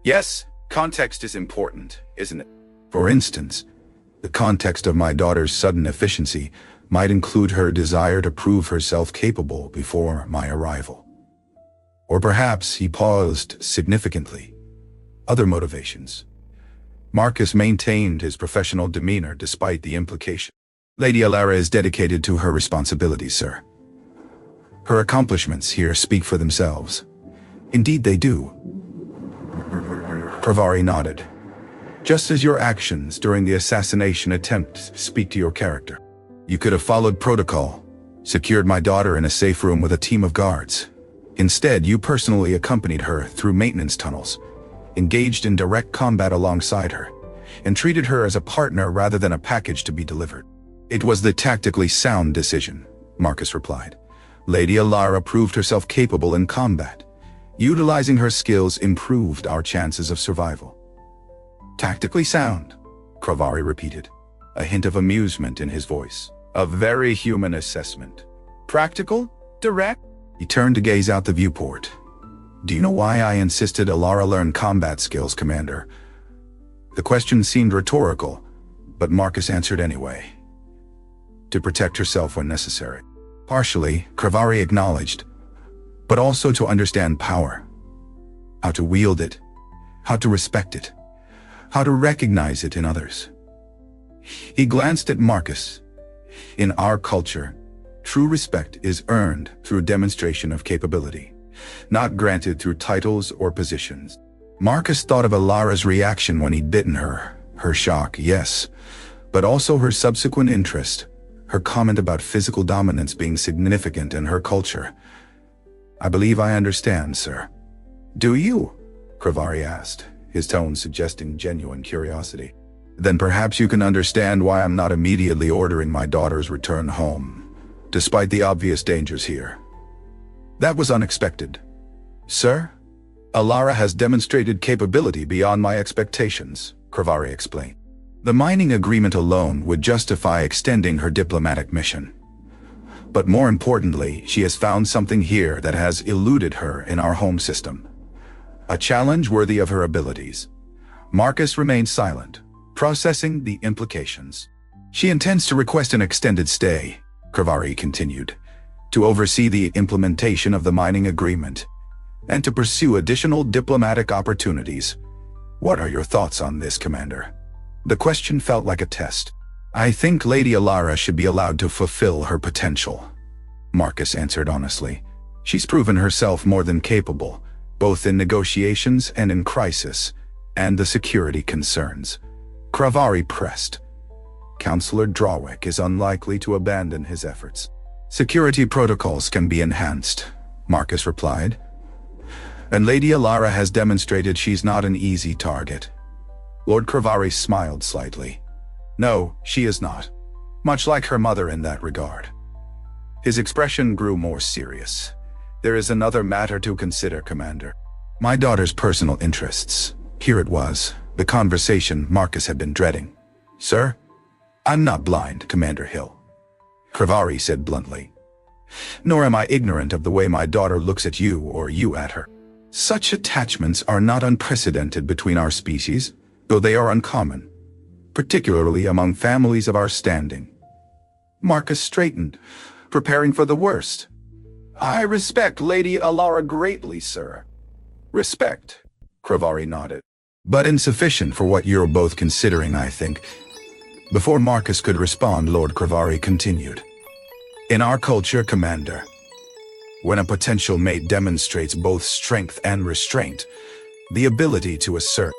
"Yes, context is important, isn't it? For instance, the context of my daughter's sudden efficiency might include her desire to prove herself capable before my arrival. Or perhaps," he paused significantly, "other motivations." Marcus maintained his professional demeanor despite the implication. "Lady Alara is dedicated to her responsibilities, sir. Her accomplishments here speak for themselves." "Indeed they do." Cravari nodded. "Just as your actions during the assassination attempt speak to your character. You could have followed protocol, secured my daughter in a safe room with a team of guards. Instead, you personally accompanied her through maintenance tunnels, engaged in direct combat alongside her, and treated her as a partner rather than a package to be delivered." "It was the tactically sound decision," Marcus replied. "Lady Alara proved herself capable in combat. Utilizing her skills improved our chances of survival." "Tactically sound," Cravari repeated, a hint of amusement in his voice. "A very human assessment. Practical? Direct?" He turned to gaze out the viewport. "Do you know why I insisted Alara learn combat skills, Commander?" The question seemed rhetorical, but Marcus answered anyway. "To protect herself when necessary." "Partially," Cravari acknowledged, "but also to understand power. How to wield it, how to respect it, how to recognize it in others." He glanced at Marcus. "In our culture, true respect is earned through demonstration of capability, not granted through titles or positions." Marcus thought of Alara's reaction when he'd bitten her. Her shock, yes, but also her subsequent interest, her comment about physical dominance being significant in her culture. "I believe I understand, sir." "Do you?" Cravari asked, his tone suggesting genuine curiosity. Then perhaps you can understand why I'm not immediately ordering my daughter's return home, despite the obvious dangers here. That was unexpected. Sir, Alara has demonstrated capability beyond my expectations, Kravari explained. The mining agreement alone would justify extending her diplomatic mission. But more importantly, she has found something here that has eluded her in our home system. A challenge worthy of her abilities. Marcus remained silent, processing the implications. She intends to request an extended stay, Kravari continued, to oversee the implementation of the mining agreement, and to pursue additional diplomatic opportunities. What are your thoughts on this, Commander? The question felt like a test. I think Lady Alara should be allowed to fulfill her potential, Marcus answered honestly. She's proven herself more than capable, both in negotiations and in crisis, and the security concerns. Kravari pressed. Counselor Drawick is unlikely to abandon his efforts. Security protocols can be enhanced, Marcus replied. And Lady Alara has demonstrated she's not an easy target. Lord Kravari smiled slightly. No, she is not. Much like her mother in that regard. His expression grew more serious. There is another matter to consider, Commander. My daughter's personal interests. Here it was, the conversation Marcus had been dreading. Sir, I'm not blind, Commander Hill, Kravari said bluntly. Nor am I ignorant of the way my daughter looks at you or you at her. Such attachments are not unprecedented between our species, though they are uncommon, particularly among families of our standing. Marcus straightened, preparing for the worst. I respect Lady Alara greatly, sir. Respect, Kravari nodded. But insufficient for what you're both considering, I think. Before Marcus could respond, Lord Kravari continued. In our culture, Commander, when a potential mate demonstrates both strength and restraint, the ability to assert